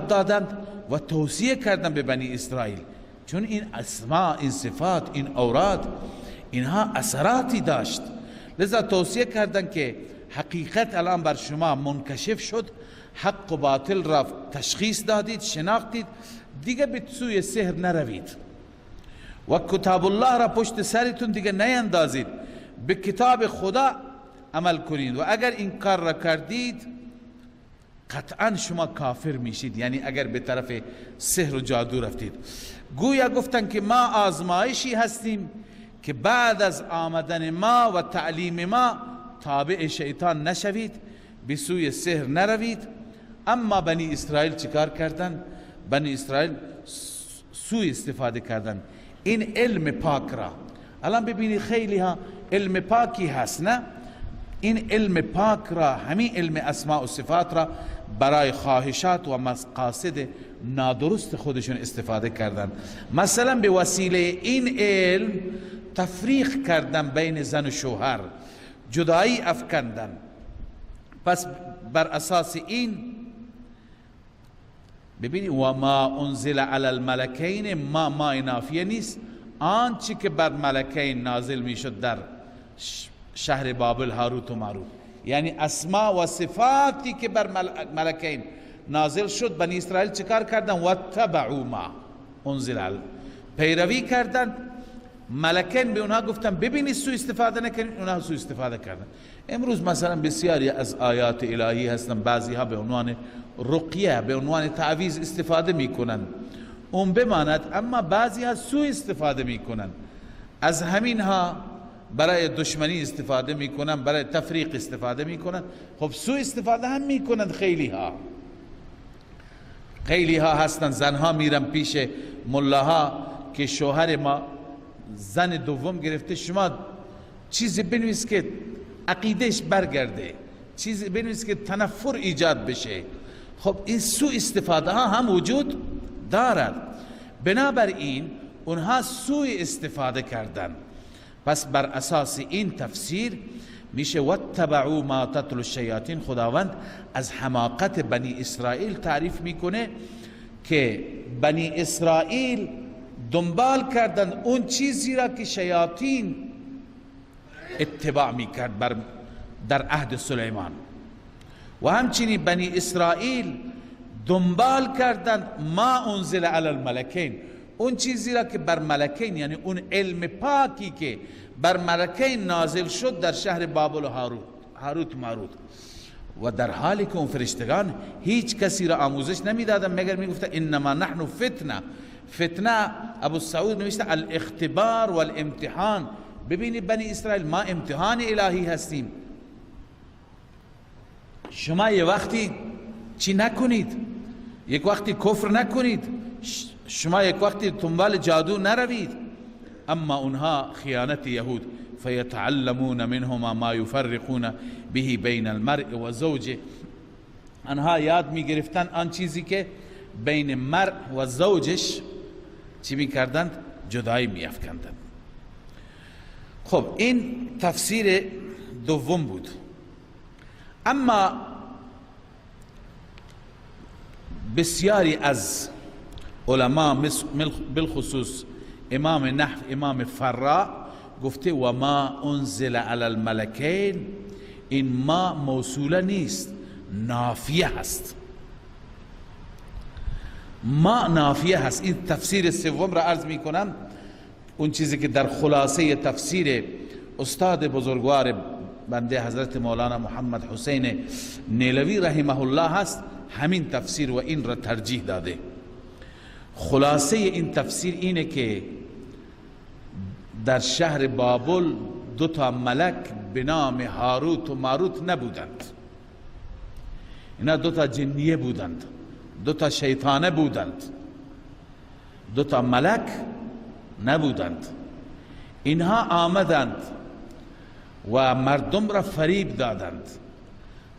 دادند و توصیه کردند به بنی اسرائیل، چون این اسما، این صفات، این اوراد، اینها اثراتی داشت. لذا توصیه کردند که حقیقت الان بر شما منکشف شد، حق و باطل را تشخیص دادید، شناختید، دیگه به سوی سحر نروید و کتاب الله را پشت سرتون دیگه نیندازید، به کتاب خدا عمل کنید. و اگر این کار را کردید، قطعا شما کافر میشید، یعنی اگر به طرف سحر و جادو رفتید. گویا گفتن که ما آزمایشی هستیم که بعد از آمدن ما و تعلیم ما تابع شیطان نشوید، به سوی سحر نروید. اما بنی اسرائیل چیکار کردن؟ بنی اسرائیل سوء استفاده کردن این علم پاک را. الان ببینید خیلی ها علم پاکی هست، نه؟ این علم پاک را، همین علم اسماء و صفات را برای خواهشات و مقاصد نادرست خودشون استفاده کردن. مثلا به وسیله این علم تفریق کردن بین زن و شوهر، جدایی افکندن. پس بر اساس این ببینید و ما انزل علی الملکین، ما نافیه نیست، آنچه که بر ملکین نازل میشد در شهر بابل، هاروت و ماروت، یعنی اسماء و صفاتی که بر ملکین نازل شد، بنی اسرائیل چیکار کردن؟ واتبعوا ما انزل علی، پیروی کردن. ملکین به اونها گفتن ببینید سوء استفاده نکنید، اونها سوء استفاده کردن. امروز مثلا بسیاری از آیات الهی هستن، بعضی ها به عنوان رقیه، به عنوان تعویذ استفاده میکنن، اون بماند، اما بعضی ها سوء استفاده میکنن، از همین ها برای دشمنی استفاده میکنن، برای تفریق استفاده میکنن. خب سوء استفاده هم میکنن. خیلی ها هستن، زنها میرن پیش ملاها که شوهر ما زن دوم گرفته، شما چیزی بنویس که عقیدهش برگرده، چیزی بنویس که تنفر ایجاد بشه. خب این سوء استفاده ها هم وجود دارد. بنابراین اونها سوء استفاده کردن. پس بر اساس این تفسیر میشه واتبعوا ما تتلو الشیاطین. خداوند از حماقت بنی اسرائیل تعریف میکنه که بنی اسرائیل دنبال کردن اون چیزی را که شیاطین اتباع میکرد در عهد سلیمان، و همچنین بنی اسرائیل دنبال کردن ما انزل علی الملکین، اون چیزی را که بر ملکین، یعنی اون علم پاکی که بر ملکین نازل شد در شهر بابل و هاروت ماروت. و در حالی که اون فرشتگان هیچ کسی را آموزش نمیدادن مگر میگفتن انما نحن فتنه. فتنه ابو سعود نوشته الاختبار والامتحان. ببینید بنی اسرائیل، ما امتحان الهی هستیم. شما یه وقتی چی نکنید، یک وقتی کفر نکنید، شما یک وقتی دنبال جادو نروید. اما اونها خیانت یهود، فیتعلمون منهما ما یفرقون به بین المرء و زوجه، آنها یاد میگرفتن آن چیزی که بین مرء و زوجش چی میکردند؟ جدایی میافکندند. خب این تفسیر دوم بود. اما بسیاری از علما بالخصوص امام نحو، امام فرا گفته و ما انزل علی الملکین، این ما موصوله نیست، نافیه هست. ما نافیه هست. این تفسیر سوم را عرض می کنم، اون چیزی که در خلاصه تفسیر استاد بزرگوار بنده حضرت مولانا محمد حسین نیلوی رحمه الله هست، همین تفسیر و این را ترجیح داده. خلاصه این تفسیر اینه که در شهر بابل دو تا ملک به نام هاروت و ماروت نبودند. اینا دو تا جنیه بودند، دو تا شیطانه بودند، دو تا ملک نبودند. اینها آمدند و مردم را فریب دادند،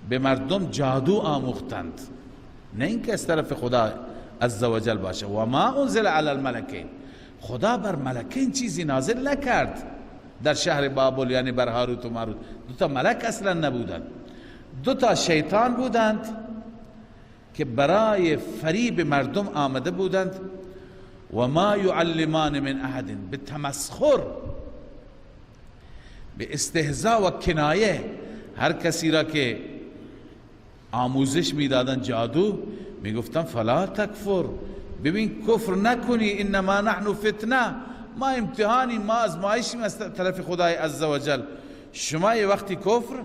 به مردم جادو آموختند، نه اینکه از طرف خدا عزوجل باشه. و ما انزل علی الملکین، خدا بر ملکین چیزی نازل نکرد در شهر بابل، یعنی بر هاروت و ماروت. دو تا ملک اصلا نبودند، دو تا شیطان بودند که برای فریب مردم آمده بودند. و ما یعلمان من احد، به تمسخر، به استهزاء و کنایه هر کسی را که آموزش میدادن جادو، میگفتن فلا تکفر، ببین کفر نکنی، انما نحن فتنه، ما امتحانی، ما ازمایشیم از طرف خدای عزوجل، شما یه وقتی کفر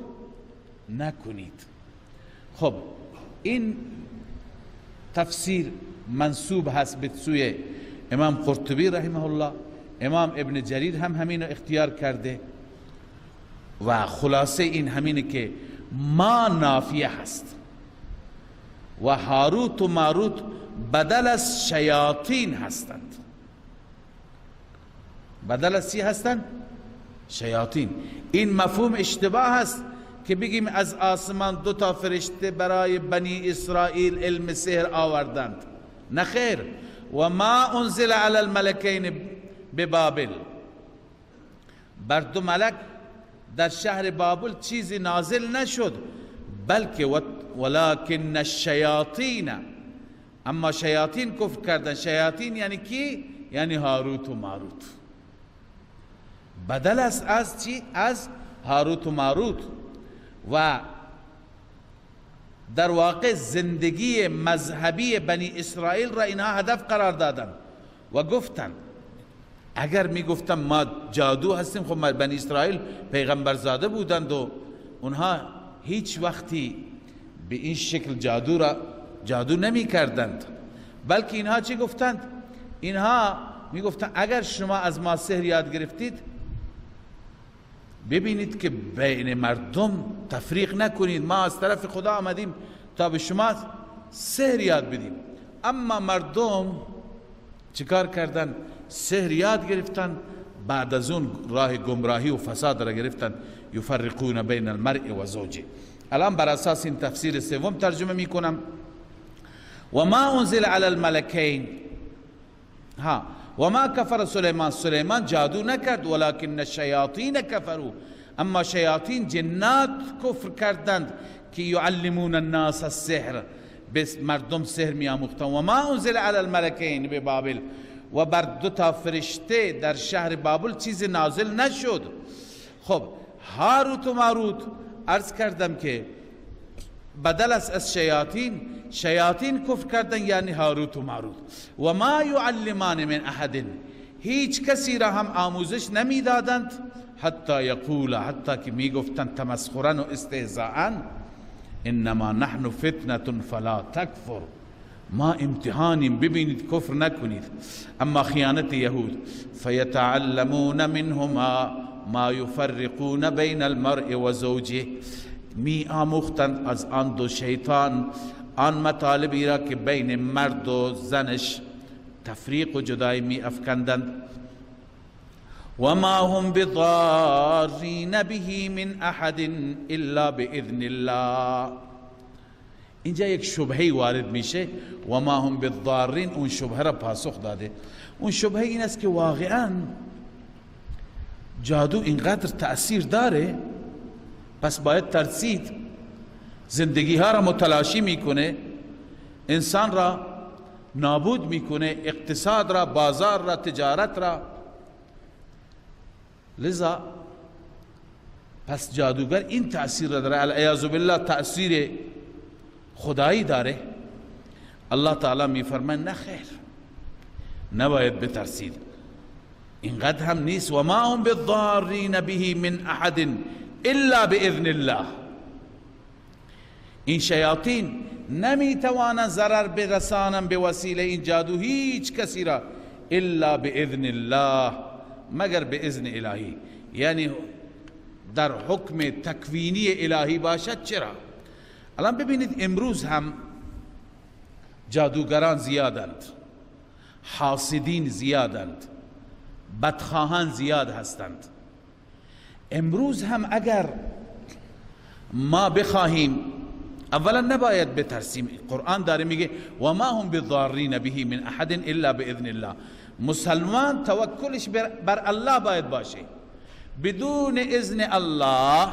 نکنید. خب این تفسیر منسوب هست به سوی امام قرطبی رحمه الله، امام ابن جریر هم همین اختیار کرده و خلاصه این همینه که ما نافیه هست و هاروت و ماروت بدل از شیاطین هستند. بدل از چی هستند؟ شیاطین. این مفهوم اشتباه هست که بگیم از آسمان 2 فرشته برای بنی اسرائیل علم سحر آوردند. نه خیر. و ما انزل علی الملکین ببابل، بر 2 ملک در شهر بابل چیزی نازل نشد، بلکه ولکن الشیاطین، اما شیاطین کفر کردن. شیاطین یعنی کی؟ یعنی هاروت و ماروت. بدل است از چی؟ از هاروت و ماروت. و در واقع زندگی مذهبی بنی اسرائیل را اینها هدف قرار دادن و گفتن اگر می گفتن ما جادو هستیم، خب بنی اسرائیل پیغمبرزاده بودند و اونها هیچ وقتی به این شکل جادو نمی کردند، بلکه اینها چی گفتند؟ اینها می گفتند اگر شما از ما سحر یاد گرفتید، ببینید که بین مردم تفریق نکنید، ما از طرف خدا آمدیم تا به شما سحر یاد بدیم. اما مردم چیکار کردن؟ سحر یاد گرفتن، بعد از اون راه گمراهی و فساد را گرفتن. یفرقون بین المرء و زوجه. الان بر اساس این تفسیر سوم ترجمه می کنم. و ما انزل علی الملکین، و ما کفر سلیمان، سلیمان جادو نکرد، ولکن الشیاطین کفروا، اما شیاطین جنات کفر کردند که یعلمون الناس السحر، بس مردم سحر می آموختند. و ما انزل علی الملکین ببابل، و بر 2 فرشته در شهر بابل چیز نازل نشد. خب هاروت و ماروت عرض کردم که بدل از شیاطین، شیاطین کفر کردن یعنی هاروت و ماروت. و ما یعلمان من احد، هیچ کسی را هم آموزش نمی دادند، حتی یقولا، حتی که می گفتند تمسخرا و استهزاء، انما نحن فتنة فلا تکفر، ما امتحانیم ببینید کفر نکنید. اما خیانت یهود، فیتعلمون منهما ما یفرقون بین المرء و زوجه، می آموختند از آن 2 شیطان آن مطالبی را که بین مرد و زنش تفریق و جدایی می افکندند. و ما هم بضارین به من احد الا باذن الله. اینجا یک شبهه وارد میشه، و ما هم بالضارین، اون شبهه را پاسخ داده. اون شبهه این است که واقعا جادو اینقدر تأثیر داره، پس باید ترسید. زندگی ها را متلاشی میکنه، انسان را نابود میکنه، اقتصاد را، بازار را، تجارت را. لذا پس جادوگر این تأثیر را داره، العیاذ بالله تأثیر خدایی داره. الله تعالی میفرماید نه خیر، نباید بترسید، اینقدر هم نیست. و ما هم بالضارین به من احد الا باذن الله. این شیاطین نمیتوانند ضرر برسانند به وسیله این جادو هیچ کسی را، الا باذن الله، مگر به اذن الهی، یعنی در حکم تکوینی الهی باشد. چرا؟ الان ببینید امروز هم جادوگران زیادند، حاسدین زیادند، بدخواهان زیاد هستند. امروز هم اگر ما بخواهیم، اولا نباید بترسیم. قرآن داره میگه و ما هم بضارین به من احد الا باذن الله. مسلمان توکلش بر الله باید باشه. بدون اذن الله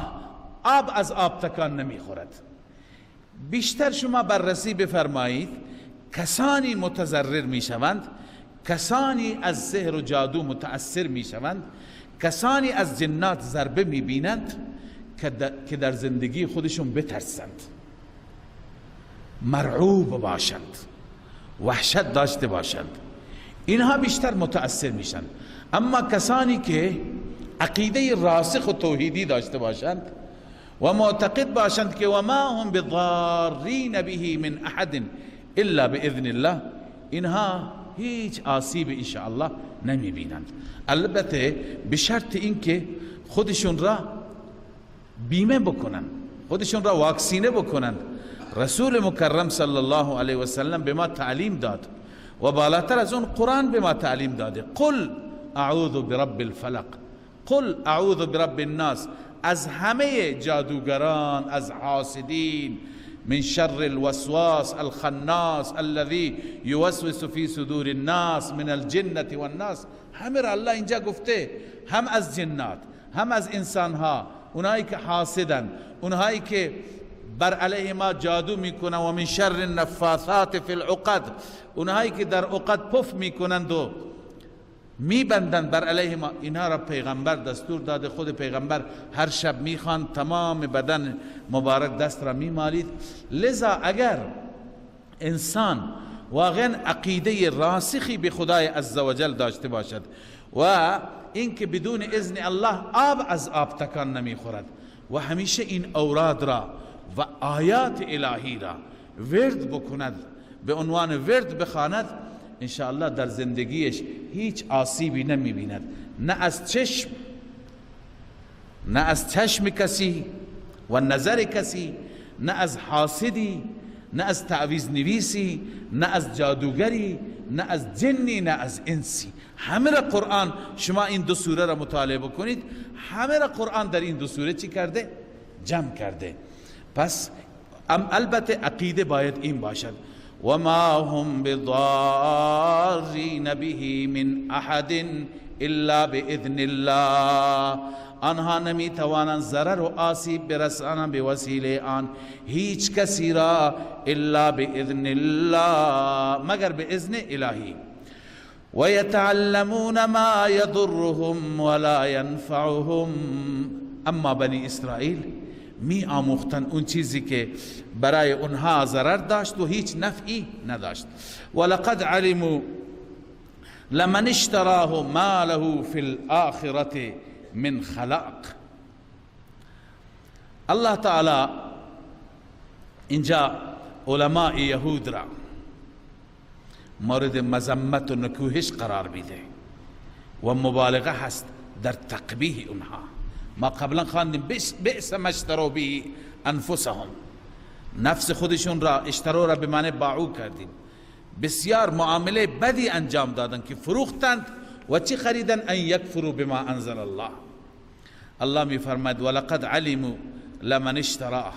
آب از آب تکان نمیخورد. بیشتر شما بررسی بفرمایید، کسانی متضرر میشوند، کسانی از سحر و جادو متأثر میشوند، کسانی از جنات ضربه میبینند که در زندگی خودشون بترسند، مرعوب باشند، وحشت داشته باشند، اینها بیشتر متأثر میشن. اما کسانی که عقیده راسخ و توحیدی داشته باشند و معتقد باشند که و ما هم بضارین به من احد الا باذن الله، اینها هیچ آسیب انشاءالله نمی بینند، البته به شرط اینکه خودشون را بیمه بکنند، خودشون را واکسینه بکنند. رسول مکرم صلی الله علیه و سلم به ما تعلیم داد و بالاتر از اون قرآن به ما تعلیم داده. قل اعوذ برب الفلق، قل اعوذ برب الناس، از همه جادوگران، از حاسدین، من شر الوسواس الخناس الذي يوسوس في صدور الناس من الجنة والناس، همه را الله اینجا گفته، هم از جنات هم از انسانها، اونایی که حاسدن، اونایی که بر علیه ما جادو میکنن، و من شر النفاثات فی العقد، اونایی که در عقد پف میکنند و میبندند بر علیه ما، اینها را پیغمبر دستور داده. خود پیغمبر هر شب میخواند، تمام بدن مبارک دست را میمالید. لذا اگر انسان واقعا عقیده راسخی به خدای عزوجل داشته باشد و اینکه بدون اذن الله آب از آب تکان نمیخورد و همیشه این اوراد را و آیات الهی را ورد بکند، به عنوان ورد بخواند، انشاءالله در زندگیش هیچ آسیبی نمی بیند، نه از چشم کسی و نظر کسی، نه از حاسدی، نه از تعویذ نویسی، نه از جادوگری، نه از جنی، نه از انسی. همه را قرآن، شما این دو سوره را مطالعه بکنید، همه را قرآن در این دو سوره چی کرده؟ جمع کرده. پس البته عقیده باید این باشد، و ما هم بضارین به من احد الا باذن الله، آنها نمی توانند ضرر و آسیب برسانند به وسیله آن هیچ کسی را الا باذن الله، مگر به اذن الهی. و یتعلمون ما یضرهم ولا ینفعهم، اما بنی اسرائیل می آموختن اون چیزی که برای اونها ضرر داشت و هیچ نفعی نداشت. ولقد علموا لمن اشتراه ما له فی الآخرة من خلاق. الله تعالی اینجا علماء یهود را مورد مذمت و نکوهش قرار میده و مبالغه هست در تقبیح اونها. ما قبلا خواندیم بئس ما اشتروا به انفسهم، نفس خودشون را اشتروا را به معنی باعوا کردیم. بسیار معامله بدی انجام دادن که فروختند و چی خریدن؟ ان یکفروا بما انزل الله. الله می فرماید ولقد علموا لمن اشتراه،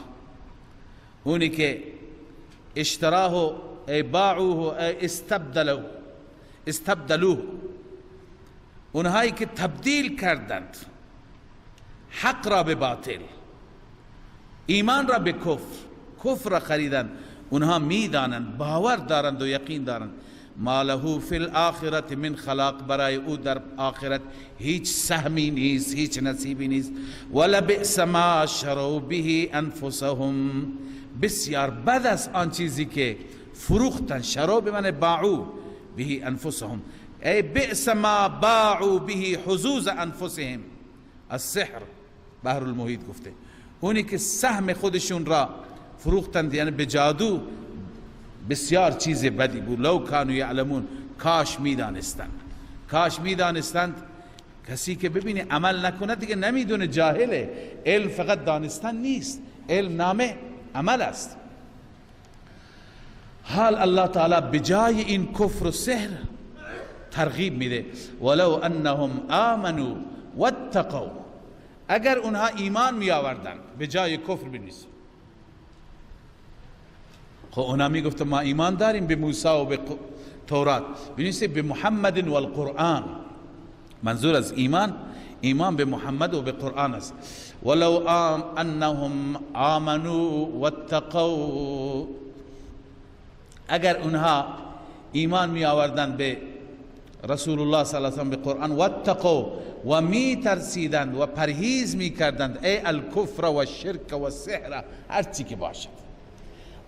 اونی که اشتراه ای باعوه ای استبدلوه، اونهایی که تبدیل کردند حق را به باطل، ایمان را به کفر را خریدند، اونها میدانند، باور دارند و یقین دارند ما له فی الآخرة من خلاق، برای او در آخرت هیچ سهمی نیست، هیچ نصیبی نیست. ولبئس ما شروا به انفسهم، بسیار بد است آن چیزی که فروختن. شروا به معنی باعوا به انفسهم، ای بئس ما باعوا به حظوظ انفسهم. السحر بحر المحیط گفته اونی که سهم خودشون را فروختند، یعنی به جادو، بسیار چیز بدی بود. لو کانوا یعلمون، کاش میدانستند. کسی که ببینی عمل نکنه دیگه نمیدونه، جاهله. علم فقط دانستن نیست، علم نام عمل است. حال الله تعالی بجای این کفر و سحر ترغیب میده، ولو انهم آمنوا واتقوا، اگر اونها ایمان می آوردن به جای کفر بنویسن. خب اونها می گفتن ما ایمان داریم به موسی و به تورات، بنویسید به محمد و القرآن. منظور از ایمان به محمد و به قرآن است. ولو انهم آمنوا واتقوا، اگر اونها ایمان می آوردن به رسول الله صلی الله علیه و سلم، به قرآن، واتقوا، و می ترسیدند و پرهیز می کردند، ای الکفر و الشرک و السحر، هر چی که باشد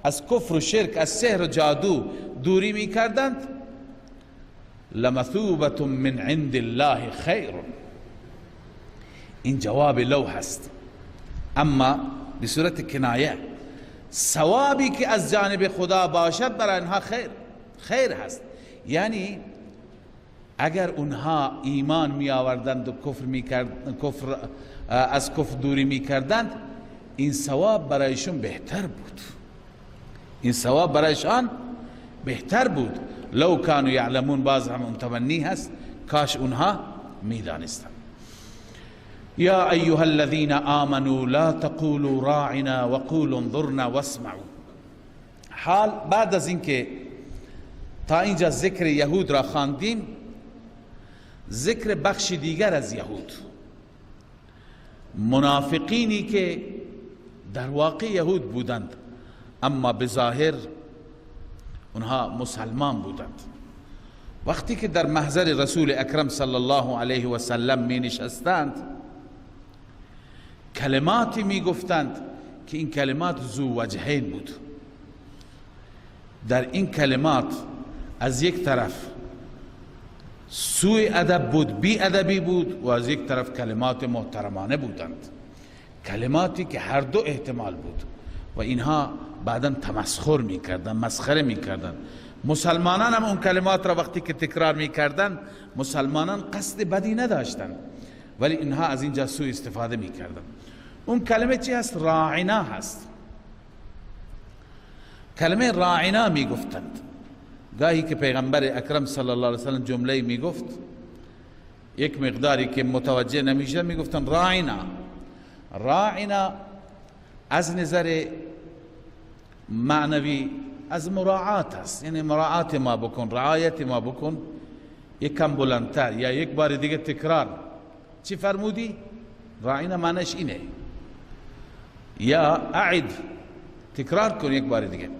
از کفر و شرک، از سحر و جادو دوری می کردند، لمثوبة من عند الله خیر. این جواب لو هست، اما به صورت کنایه. ثوابی که از جانب خدا باشد برای اینها خیر هست. یعنی اگر اونها ایمان می آوردند و از کفر دوری می کردند، این ثواب برایشون بهتر بود. این ثواب برایشان بهتر بود. لو کانوا یعلمون، باز هم اون تمنی هست کاش اونها می دانستند. یا ایها الذین آمنوا لا تقولوا راعنا وقولوا انظرنا واسمعوا. حال بعد از اینکه تا اینجا ذکر یهود را خواندیم، ذکر بخش دیگر از یهود، منافقینی که در واقع یهود بودند اما به ظاهر اونها مسلمان بودند. وقتی که در محضر رسول اکرم صلی الله علیه و سلم می نشستند، کلماتی می گفتند که این کلمات ذو وجهین بود. در این کلمات از یک طرف سوء ادب بود، بی ادبی بود، و از یک طرف کلمات محترمانه بودند، کلماتی که هر دو احتمال بود. و اینها بعدا تمسخر میکردن، مسخره میکردن. مسلمانان هم اون کلمات را وقتی که تکرار میکردن، مسلمانان قصد بدی نداشتند، ولی اینها از اینجا سوء استفاده میکردن. اون کلمه چی هست؟ راعنا هست. کلمه راعنا میگفتند. گاهی که پیغمبر اکرم صلی الله علیه وسلم جمله میگفت، یک مقداری که متوجه نمیشه میگفتن راعنا. راعنا از نظر معنوی از مراعات است، یعنی مراعات ما بکن، رعایت ما بکن. یک کم بلندتر یا یک بار دیگه تکرار. چی فرمودی؟ راعنا معنیش اینه. یا اعد، تکرار کن یک بار دیگه.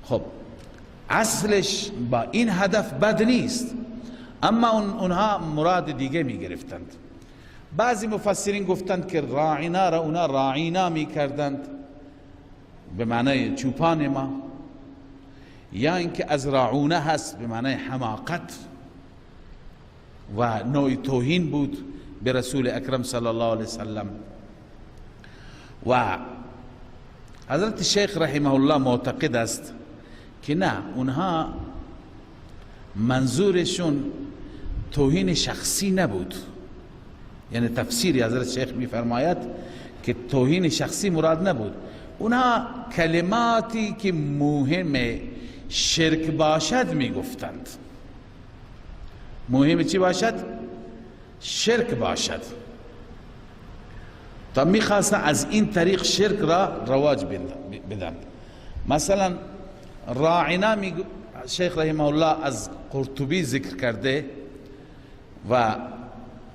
خب اصلش با این هدف بد نیست، اما اونها مراد دیگه می گرفتند. بعضی مفسرین گفتند که راعنا را اونا راعینا می کردند به معنی چوپان ما، یا اینکه از راعونه هست به معنی حماقت و نوع توهین بود به رسول اکرم صلی الله علیه وسلم. و حضرت شیخ رحمه الله معتقد است که نه، اونها منظورشون توهین شخصی نبود. یعنی تفسیری حضرت شیخ میفرماید که توهین شخصی مراد نبود. اونها کلماتی که مهم شرک باشد میگفتند. مهم چی باشد؟ شرک باشد. تا میخواستن از این طریق شرک را رواج بدن. مثلا راعنا شیخ رحمه الله از قرطبی ذکر کرده و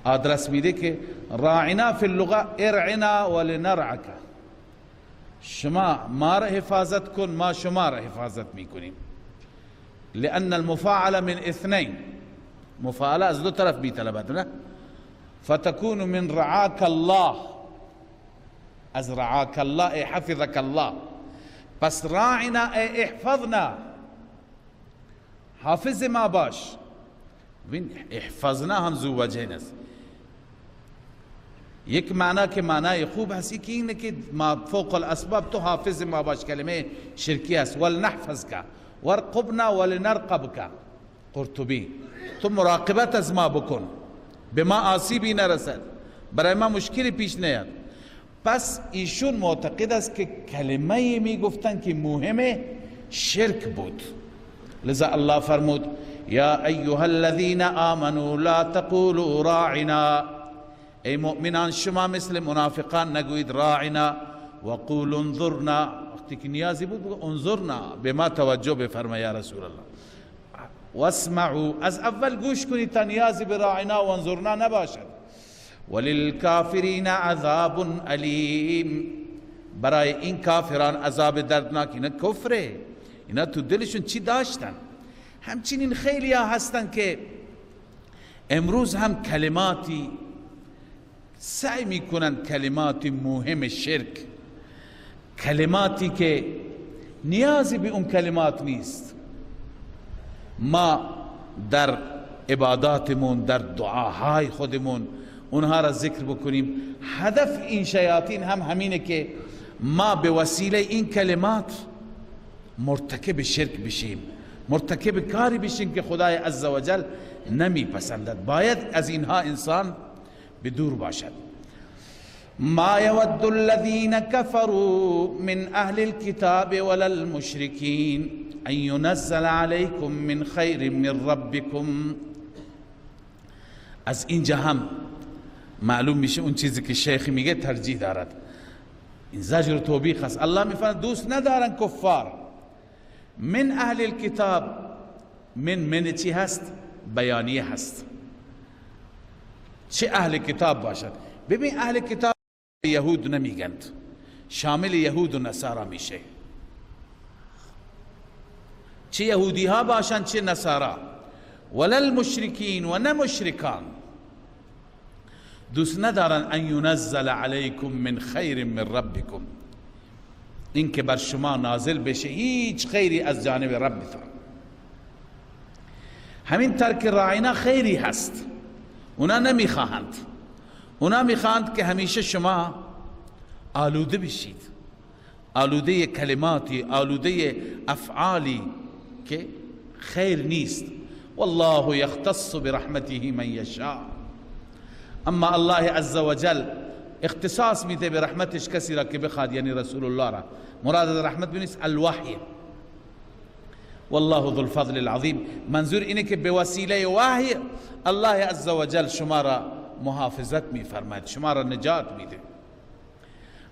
آدرس میده که راعنا فی اللغه ارعنا ولنرعک، شما ما را حفاظت کن، ما شما را حفاظت میکنیم. لان المفاعل من اثنین، مفاعله از دو طرف میطلبد، نه؟ فتكون من رعاك الله، از رعاك الله ای حفظك الله. پس راعنا ای احفظنا، حافظ ما باش. وین احفظنا هم ذو وجهین است. یک معنی که معنی خوب هستی که اینه که ما فوق الاسباب تو حافظ ما باش، کلمه شرکی است. ولنحفظک ورقبنا ولنرقبک. قرطبی تو مراقبت از ما بکن، به ما آسیبی نرسد، برای ما مشکلی پیش نیاد. پس ایشون معتقد است که کلمه می گفتن که مهم شرک بود. لذا الله فرمود یا ایها الذین آمنوا لا تقولوا راعنا، ای مؤمنان شما مثل منافقان نگوید راعنا و قولوا انظرنا. وقتی که نیازی بود انظرنا، به ما توجه بفرما یا رسول الله. واسمعوا، از اول گوش کنید تا نیازی به راعنا و انظرنا نباشد. وللکافرین عذاب علیم، برای این کافران عذاب دردناک. اینا کفره، اینا تو دلشون چی داشتن؟ همچنین خیلی ها هستن که امروز هم کلماتی سعی میکنن، کلماتی مهم شرک، کلماتی که نیازی به اون کلمات نیست، ما در عباداتمون، در دعاهای خودمون اونها را ذکر بکنیم. هدف این شیاطین هم همینه که ما به وسیله این کلمات مرتکب شرک بشیم، مرتکب کاری بشیم که خدای عزوجل نمیپسندد. باید از اینها انسان به دور باشد. ما یود الذین کفروا من اهل الكتاب ولا المشرکین ان ينزل علیکم من خیر من ربکم. از اینجا هم معلوم میشه اون چیزی که شیخ میگه ترجیح دارد. این زجر و توبیخ است. الله میفرماید دوست ندارن کفار. من اهل الكتاب، من چی هست؟ بیانیه هست. چه اهل کتاب باشد؟ ببین اهل کتاب یهود نمیگند، شامل یهود و نصارا میشه. چه یهودی ها باشند چه نصارا. ولا المشرکین و نه مشرکان. دوست ندارن ان ینزل علیکم من خیر من ربکم، این که بر شما نازل بشه هیچ خیری از جانب ربتان. همین ترک راعینا خیری هست، اونا نمیخواهند. اونا میخواهند که همیشه شما آلوده بشید، آلوده کلماتی، آلوده افعالی که خیر نیست. والله یختص برحمته من یشاء. اما الله عزوجل اختصاص میده به رحمتش کسی را که بخواد، یعنی رسول الله را. مراد از رحمت بنیست الوحی. والله ذو الفضل العظیم. منظور اینه که به وسیله وحی الله عزوجل شما را محافظت میفرماید، شما را نجات میده.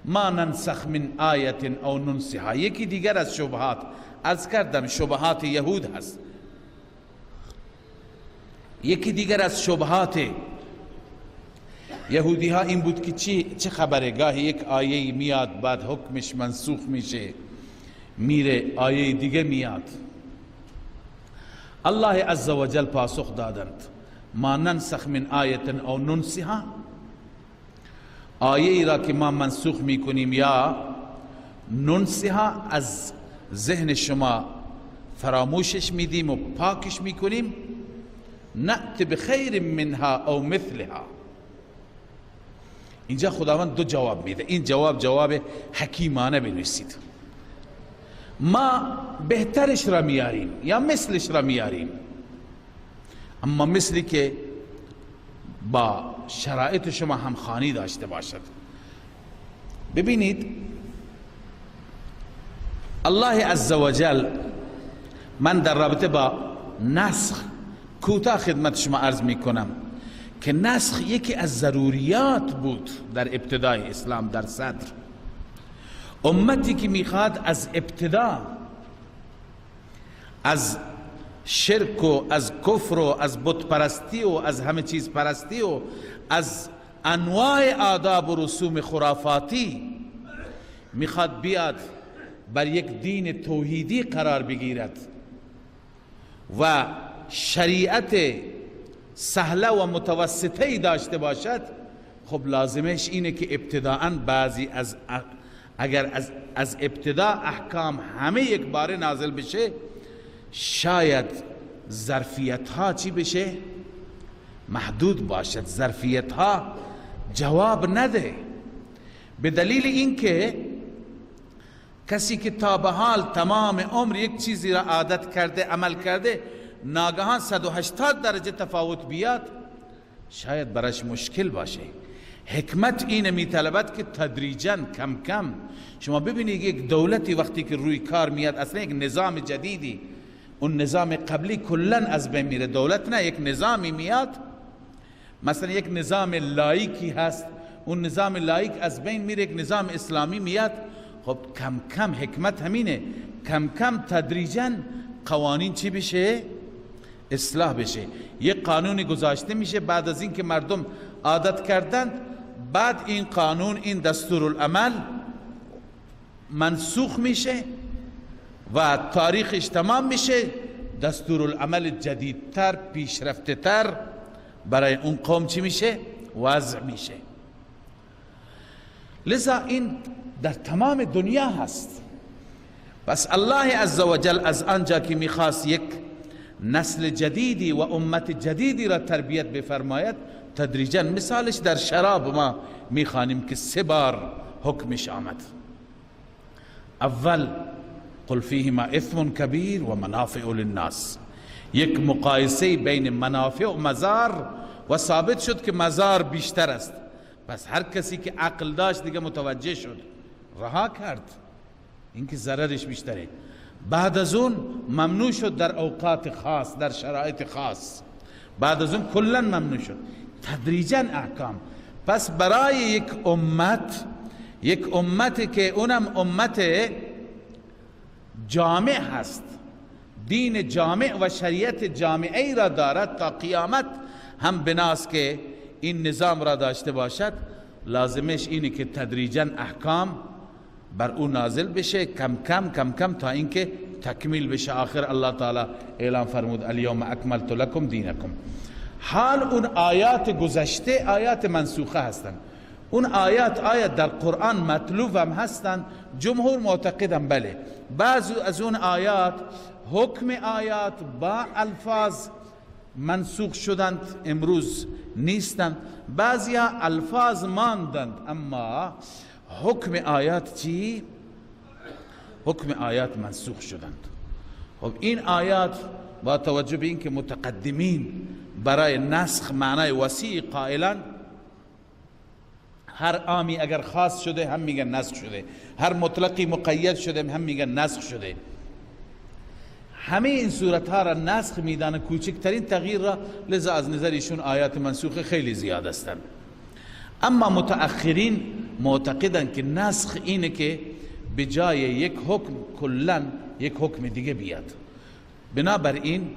ما ننسخ من آیت او ننسها. یکی دیگر از شبهات از کردم شبهات یهود هست. یکی دیگر از شبهات یهودی ها این بود که چه خبره، گاهی یک آیه میاد بعد حکمش منسوخ میشه میره آیه دیگه میاد. الله عزوجل پاسخ دادند ما ننسخ من آیت او ننسها، آیه ای را که ما منسوخ میکنیم یا ننسها از ذهن شما فراموشش میدیم و پاکش میکنیم، نأت بخیر منها او مثلها. اینجا خداوند دو جواب میده. این جواب حکیمانه بنویسید. ما بهترش را میاریم یا مثلش را میاریم، اما مثلی که با شرایط شما همخوانی داشته باشد. ببینید الله عزوجل، من در رابطه با نسخ کوتاه خدمت شما عرض میکنم که نسخ یکی از ضروریات بود در ابتدای اسلام. در صدر امتی که میخواد از ابتدا از شرک و از کفر و از بت پرستی و از همه چیز پرستی و از انواع آداب و رسوم خرافاتی میخواد بیاد بر یک دین توحیدی قرار بگیرد و شریعت سهله و متوسطه داشته باشد، خب لازمش اینه که ابتداءً بعضی اگر از ابتدا احکام همه یک باره نازل بشه، شاید ظرفیت ها چی بشه؟ محدود باشد، ظرفیت ها جواب نده. به دلیل اینکه کسی که تا به حال تمام عمر یک چیزی را عادت کرده، عمل کرده، ناگهان 180 درجه تفاوت بیاد، شاید براش مشکل باشه. حکمت اینه میطلبد که تدریجاً کم کم. شما ببینید یک دولتی وقتی که روی کار میاد، اصلا یک نظام جدیدی، اون نظام قبلی کلن از بین میره. دولت نه، یک نظامی میاد، مثلا یک نظام لایکی هست، اون نظام لایک از بین میره، یک نظام اسلامی میاد. خب کم کم حکمت همینه، کم کم تدریجاً قوانین چی بشه؟ اصلاح بشه. یک قانونی گذاشته میشه، بعد از این که مردم عادت کردند، بعد این قانون، این دستورالعمل منسوخ میشه و تاریخش تمام میشه، دستورالعمل جدیدتر، پیشرفته تر برای اون قوم چی میشه؟ وضع میشه. لذا این در تمام دنیا هست. پس الله عزوجل از آنجا که میخواست یک نسل جدیدی و امت جدیدی را تربیت بفرماید، تدریجا، مثالش در شراب ما میخوانیم که 3 بار حکمش آمد. اول قل فیهما اثم کبیر و منافع للناس، یک مقایسه بین منافع و مضار و ثابت شد که مضار بیشتر است. پس هر کسی که عقل داشت دیگه متوجه شد، رها کرد، اینکه ضررش بیشتره. بعد از اون ممنوع شد در اوقات خاص، در شرایط خاص. بعد از اون کلا ممنوع شد، تدریجا احکام. پس برای یک امت که اونم امت جامع هست، دین جامع و شریعت جامعی را دارد تا قیامت هم بناست که این نظام را داشته باشد، لازمش اینه که تدریجا احکام بر او نازل بشه، کم کم تا اینکه تکمیل بشه. آخر الله تعالی اعلام فرمود الیوم اکملت لکم دینکم. حال اون آیات گذشته آیات منسوخه هستند. اون آیات در قرآن مطلوب هم هستند. جمهور معتقدن بله، بعض از اون آیات حکم آیات با الفاظ منسوخ شدند، امروز نیستند. بعضی الفاظ ماندند اما حکم آیات چی؟ حکم آیات منسوخ شدند. خب این آیات با توجه به اینکه متقدمین برای نسخ معنای وسیع قائلان، هر عامی اگر خاص شده هم میگن نسخ شده، هر مطلقی مقید شده هم میگن نسخ شده. همه این صورت ها را نسخ میدانند، کوچکترین تغییر را. لذا از نظر ایشون آیات منسوخه خیلی زیاد هستند. اما متأخرین معتقدند که نسخ اینه که به جای یک حکم کلا یک حکم دیگه بیاد. بنابراین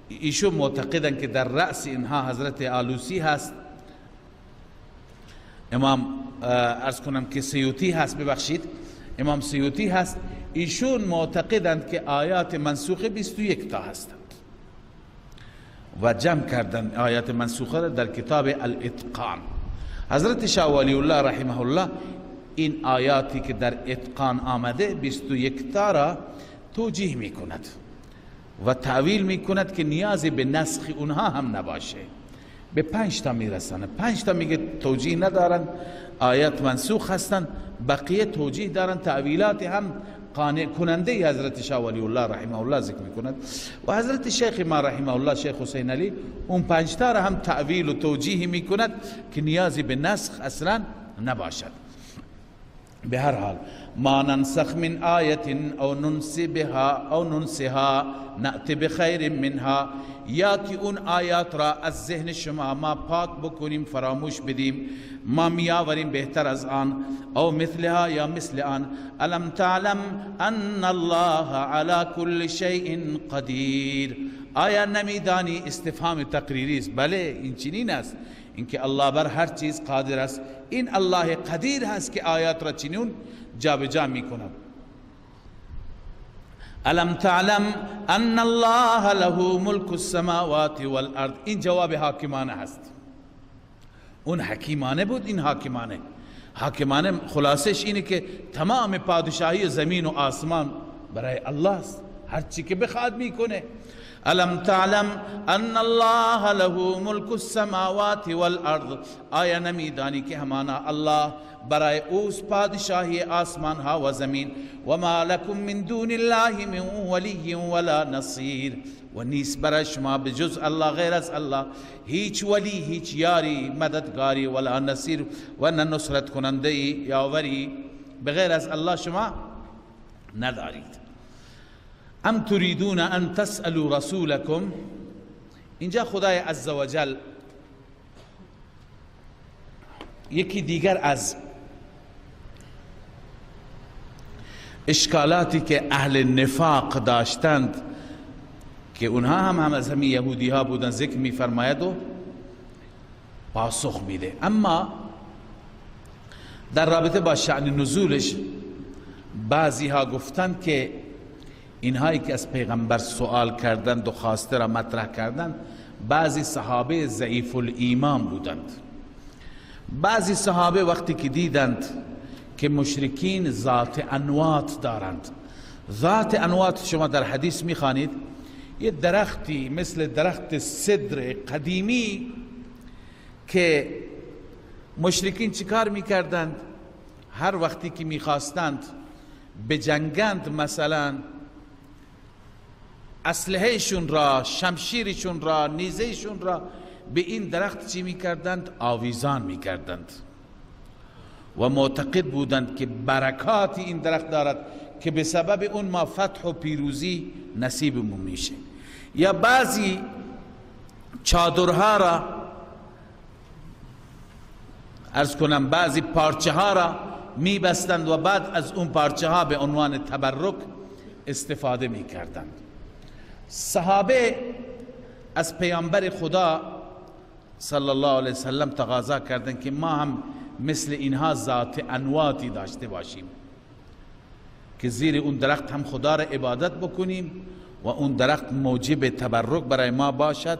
ایشون معتقدند که در رأس اینها حضرت آلوسی هست، امام عرض کنم که سیوطی هست، ببخشید امام سیوطی هست. ایشون معتقدند که آیات منسوخه 21 تا هستند و جمع کردن آیات منسوخه را در کتاب الاتقان. حضرت شاه ولی الله رحمه الله این آیاتی که در اتقان آمده 21 تا را توجیه می کند و تعویل می کند که نیازی به نسخ اونها هم نباشه. به 5 تا می رسانه. 5 تا میگه توجیه ندارن، آیات منسوخ هستند، بقیه توجیه دارن، تعویلات هم قانع کننده حضرت شاه ولی الله رحمه الله ذکر می کند. و حضرت شیخ ما رحمه الله شیخ حسین علی اون 5 تا را هم تعویل و توجیه می کند که نیازی به نسخ اصلا نباشد. به هر حال ما ننسخ من آیت او ننسها نأتی بخیر منها، یا که اون آیات را از ذهن شما ما پاک بکنیم، فراموش بدیم، ما میآوریم بهتر از آن. او مثلها یا مثل آن. الم تعلم ان الله على كل شیء قدیر. آیا نمیدانی؟ استفهام تقریری است. بله این چنین است، اینکه الله بر هر چیز قادر است. این الله قدیر هست که آیات را چنین جابجا میکند. الم تعلم ان الله له ملک السماوات والارض. این جواب حاکمانه هست. اون حکیمانه بود، این حاکمانه خلاصش اینه که تمام پادشاهی زمین و آسمان برای الله است، هر چی که بخواد میکنه. الم تعلم ان الله له ملک السماوات والارض. آیا نمیدانی که همانا الله برای اوست پادشاهی آسمان ها و زمین. و ما لکم من دون الله من ولی ولا نصیر. و نیست برای شما بجز الله، غیر از الله، هیچ ولی، هیچ یاری، مددگاری، ولا نصیر و نه نصرت کننده یاوری بغیر از الله شما ندارید. ام تريدون ان تسألوا رسولكم. اینجا خدای عزوجل یکی دیگر از اشکالاتی که اهل نفاق داشتند که اونها هم از همین یهودی ها بودن ذکر میفرماید و پاسخ میده. اما در رابطه با شأن نزولش بعضی ها گفتند که اینهایی که از پیغمبر سوال کردند و خواسته را مطرح کردند بعضی صحابه ضعیف الایمان بودند. بعضی صحابه وقتی که دیدند که مشرکین ذات انوات دارند، ذات انوات شما در حدیث میخوانید یه درختی مثل درخت سدر قدیمی که مشرکین چیکار میکردند؟ هر وقتی که میخواستند بجنگند، مثلا اسلحهشون را، شمشیرشون را، نیزهشون را به این درخت چی میکردند؟ آویزان میکردند و معتقد بودند که برکات این درخت دارد که به سبب اون ما فتح و پیروزی نصیبمون میشه. یا بعضی چادرها را عرض کنم، بعضی پارچه ها را میبستند و بعد از اون پارچه ها به عنوان تبرک استفاده میکردند. صحابه از پیامبر خدا صلی الله علیه وسلم تقاضا کردند که ما هم مثل اینها ذات انواطی داشته باشیم که زیر اون درخت هم خدا را عبادت بکنیم و اون درخت موجب تبرک برای ما باشد.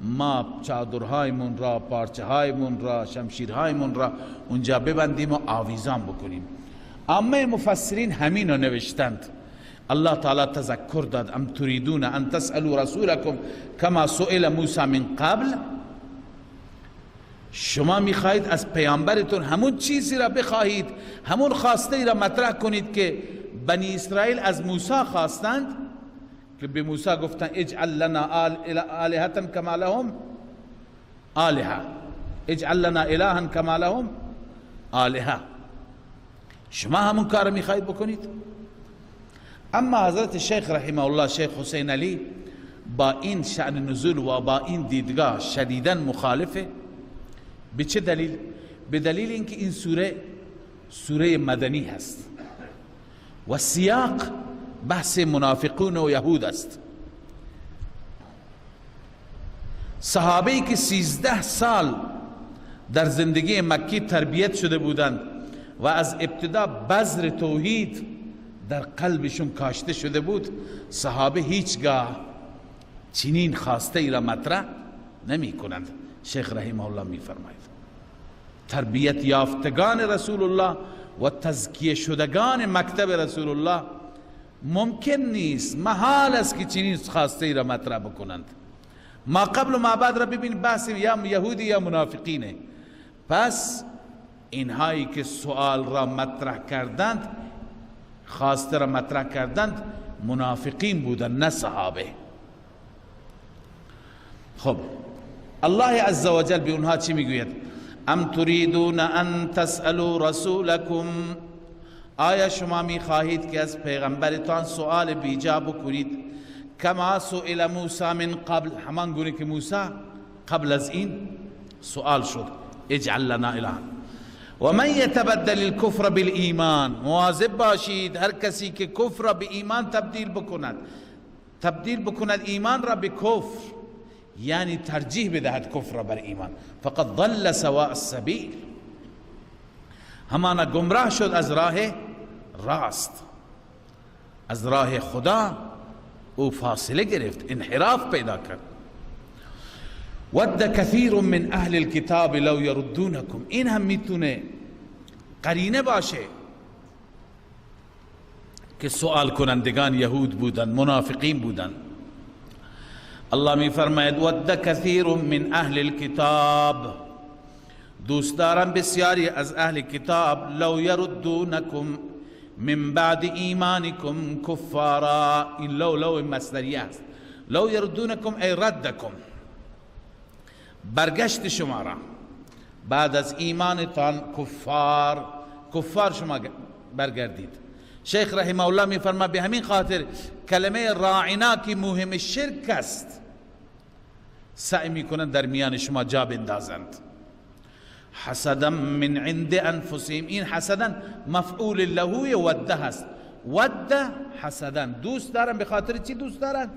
ما چادرهایمون را، پارچه هایمون را، شمشیرهایمون را اونجا ببندیم و آویزان بکنیم. عامه مفسرین همین رو نوشتند. الله تعالی تذکر داد: ام تريدون ان تسألوا رسولكم كما سئل موسى من قبل. شما میخواهید از پیامبرتون همون چیزی را بخواهید، همون خواسته را مطرح کنید که بنی اسرائیل از موسی خواستند، که به موسی گفتن اجعل لنا آلهة كما لهم آلهة، اجعل لنا الها كما لهم آلهة. شما همون کار میخواهید بکنید. اما حضرت شیخ رحمه الله، شیخ حسین علی، با این شأن نزول و با این دیدگاه شدیداً مخالفه. به چه دلیل؟ به دلیل اینکه این سوره مدنی هست و سیاق بحث منافقون و یهود است. صحابه‌ای که 13 سال در زندگی مکی تربیت شده بودند و از ابتدا بذر توحید در قلبشون کاشته شده بود، صحابه هیچگاه چنین خواسته ای را مطرح نمی کنند. شیخ رحمه الله می فرماید تربیت یافتگان رسول الله و تزکیه شدگان مکتب رسول الله ممکن نیست، محال است که چنین خواسته ای را مطرح بکنند. ما قبل و ما بعد را ببین، بحث یا یهودی یا منافقینه. پس اینهایی که سوال را مطرح کردند، خواسته را مطرح کردند، منافقین بودند، نه صحابه. خب الله عزوجل به اونها چی میگوید؟ ام تريدون ان تسألوا رسولكم، آیا شما میخواهید که از پیغمبرتان سؤال بیجا بکنید؟ کما سئل موسی من قبل، همان گونه که موسی قبل از این سؤال شد، اجعل لنا الها. و من یتبدل الكفر بالایمان، مواظب باشید هر کسی که کفر را به ایمان تبدیل بکند ایمان را به کفر، یعنی ترجیح بدهد کفر را بر ایمان، فقد ضل سواء السبیل، همانا گمراه شد از راه راست، از راه خدا او فاصله گرفت، انحراف پیدا کرد. ود کثیر من اهل الكتاب لو یردونکم، این هم میتونه قرینه باشه که سوال کنندگان یهود بودن، منافقین بودن. الله می فرماید ود کثیر من اهل الكتاب، دوست دارم بسیاری از اهل کتاب، لو یردونکم من بعد ایمانکم کفارا، این لو مصدریه است. لو یردونکم ای ردکم، برگشت شما را بعد از ایمانتان کفار شما برگردید. شیخ رحمه الله می فرما به همین خاطر کلمه راعنا که مهم شرک است سعی می کنند در میان شما جا بندازند. حسدا من عند انفسهم، این حسدا مفعول له وده هست. وده حسدا، دوست دارن. به خاطر چی دوست دارن؟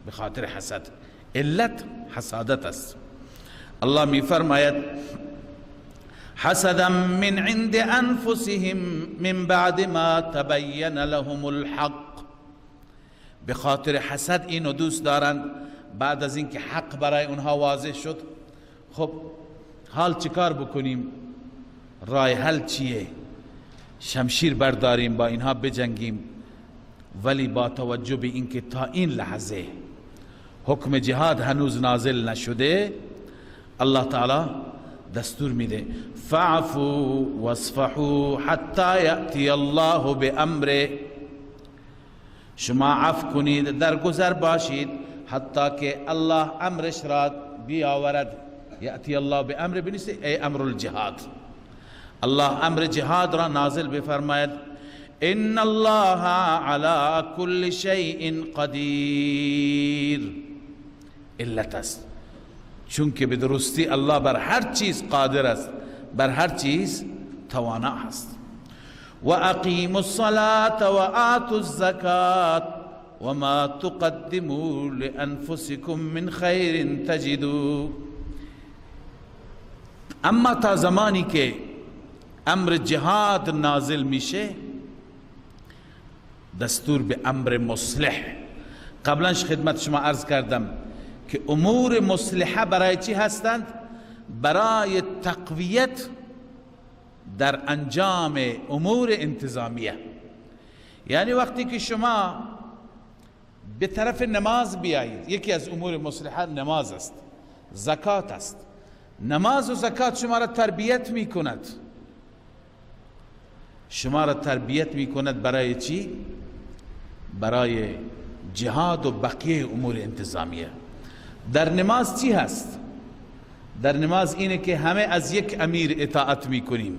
به خاطر حسد. علت حسادت است. الله می فرماید حسدا من عند انفسهم من بعد ما تبین لهم الحق، به خاطر حسد اینو دوست دارن بعد از اینکه حق برای اونها واضح شد. خب حال چیکار بکنیم؟ راه حل چیه؟ شمشیر برداریم با اینها بجنگیم، ولی با توجه به اینکه تا این لحظه حکم جهاد هنوز نازل نشده، الله تعالی دستور میده فعفو واصفحوا حتی یأتی الله بامره، شما عفو کنید، درگذر باشید حتی که الله امرش را بیاورد. یأتی الله بامره بنویسید ای امر الجهاد، الله امر جهاد را نازل بفرماید. ان الله علی کل شیء قدیر، علت است چون که به درستی الله بر هر چیز قادر است، بر هر چیز توانا است. و اقیموا الصلاة و آتوا الزکاة و ما تقدموا لانفسکم من خیر تجدوا. اما تا زمانی که امر جهاد نازل میشه دستور به امر مصلح. قبلنش خدمت شما عرض کردم که امور مصلحه برای چی هستند؟ برای تقویت در انجام امور انتظامیه. یعنی وقتی که شما به طرف نماز بیایید، یکی از امور مصلحه نماز است، زکات است. نماز و زکات شما را تربیت می کند. شما را تربیت می کند برای چی؟ برای جهاد و بقیه امور انتظامیه. در نماز چی هست؟ در نماز اینه که همه از یک امیر اطاعت می کنیم،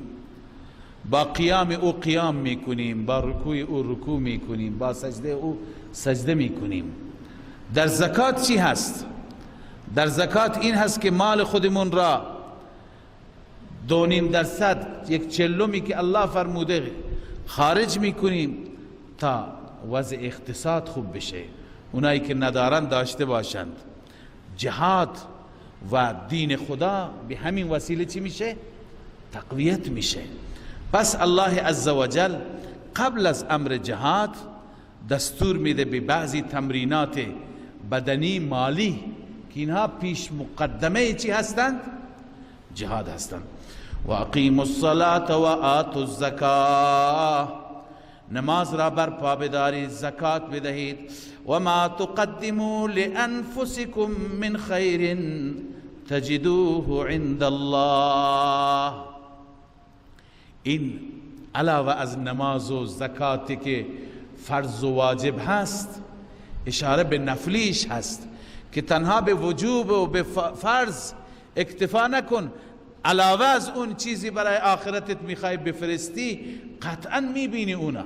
با قیام او قیام می کنیم، با رکوع او رکوع می کنیم، با سجده او سجده می کنیم. در زکات چی هست؟ در زکات این هست که مال خودمون را 2.5% یک چلمی که الله فرموده خارج می کنیم تا وضع اقتصاد خوب بشه، اونایی که ندارن داشته باشند. جهاد و دین خدا به همین وسیله چی میشه؟ تقویت میشه. پس الله عزوجل قبل از امر جهاد دستور میده به بعضی تمرینات بدنی مالی که اینها پیش مقدمه چی هستند؟ جهاد هستند. و اقیموا الصلاة و آتوا الزکاة، نماز را برپا بدارید، زکات بدهید. و ما تقدموا لانفسکم من خیر تجدوه عند الله. این علاوه از نماز و زکاتی که فرض و واجب هست، اشاره به نفلیش هست که تنها به وجوب و به فرض اکتفا نکن، علاوه از اون چیزی برای آخرتت میخوای بفرستی قطعا میبینی اونا،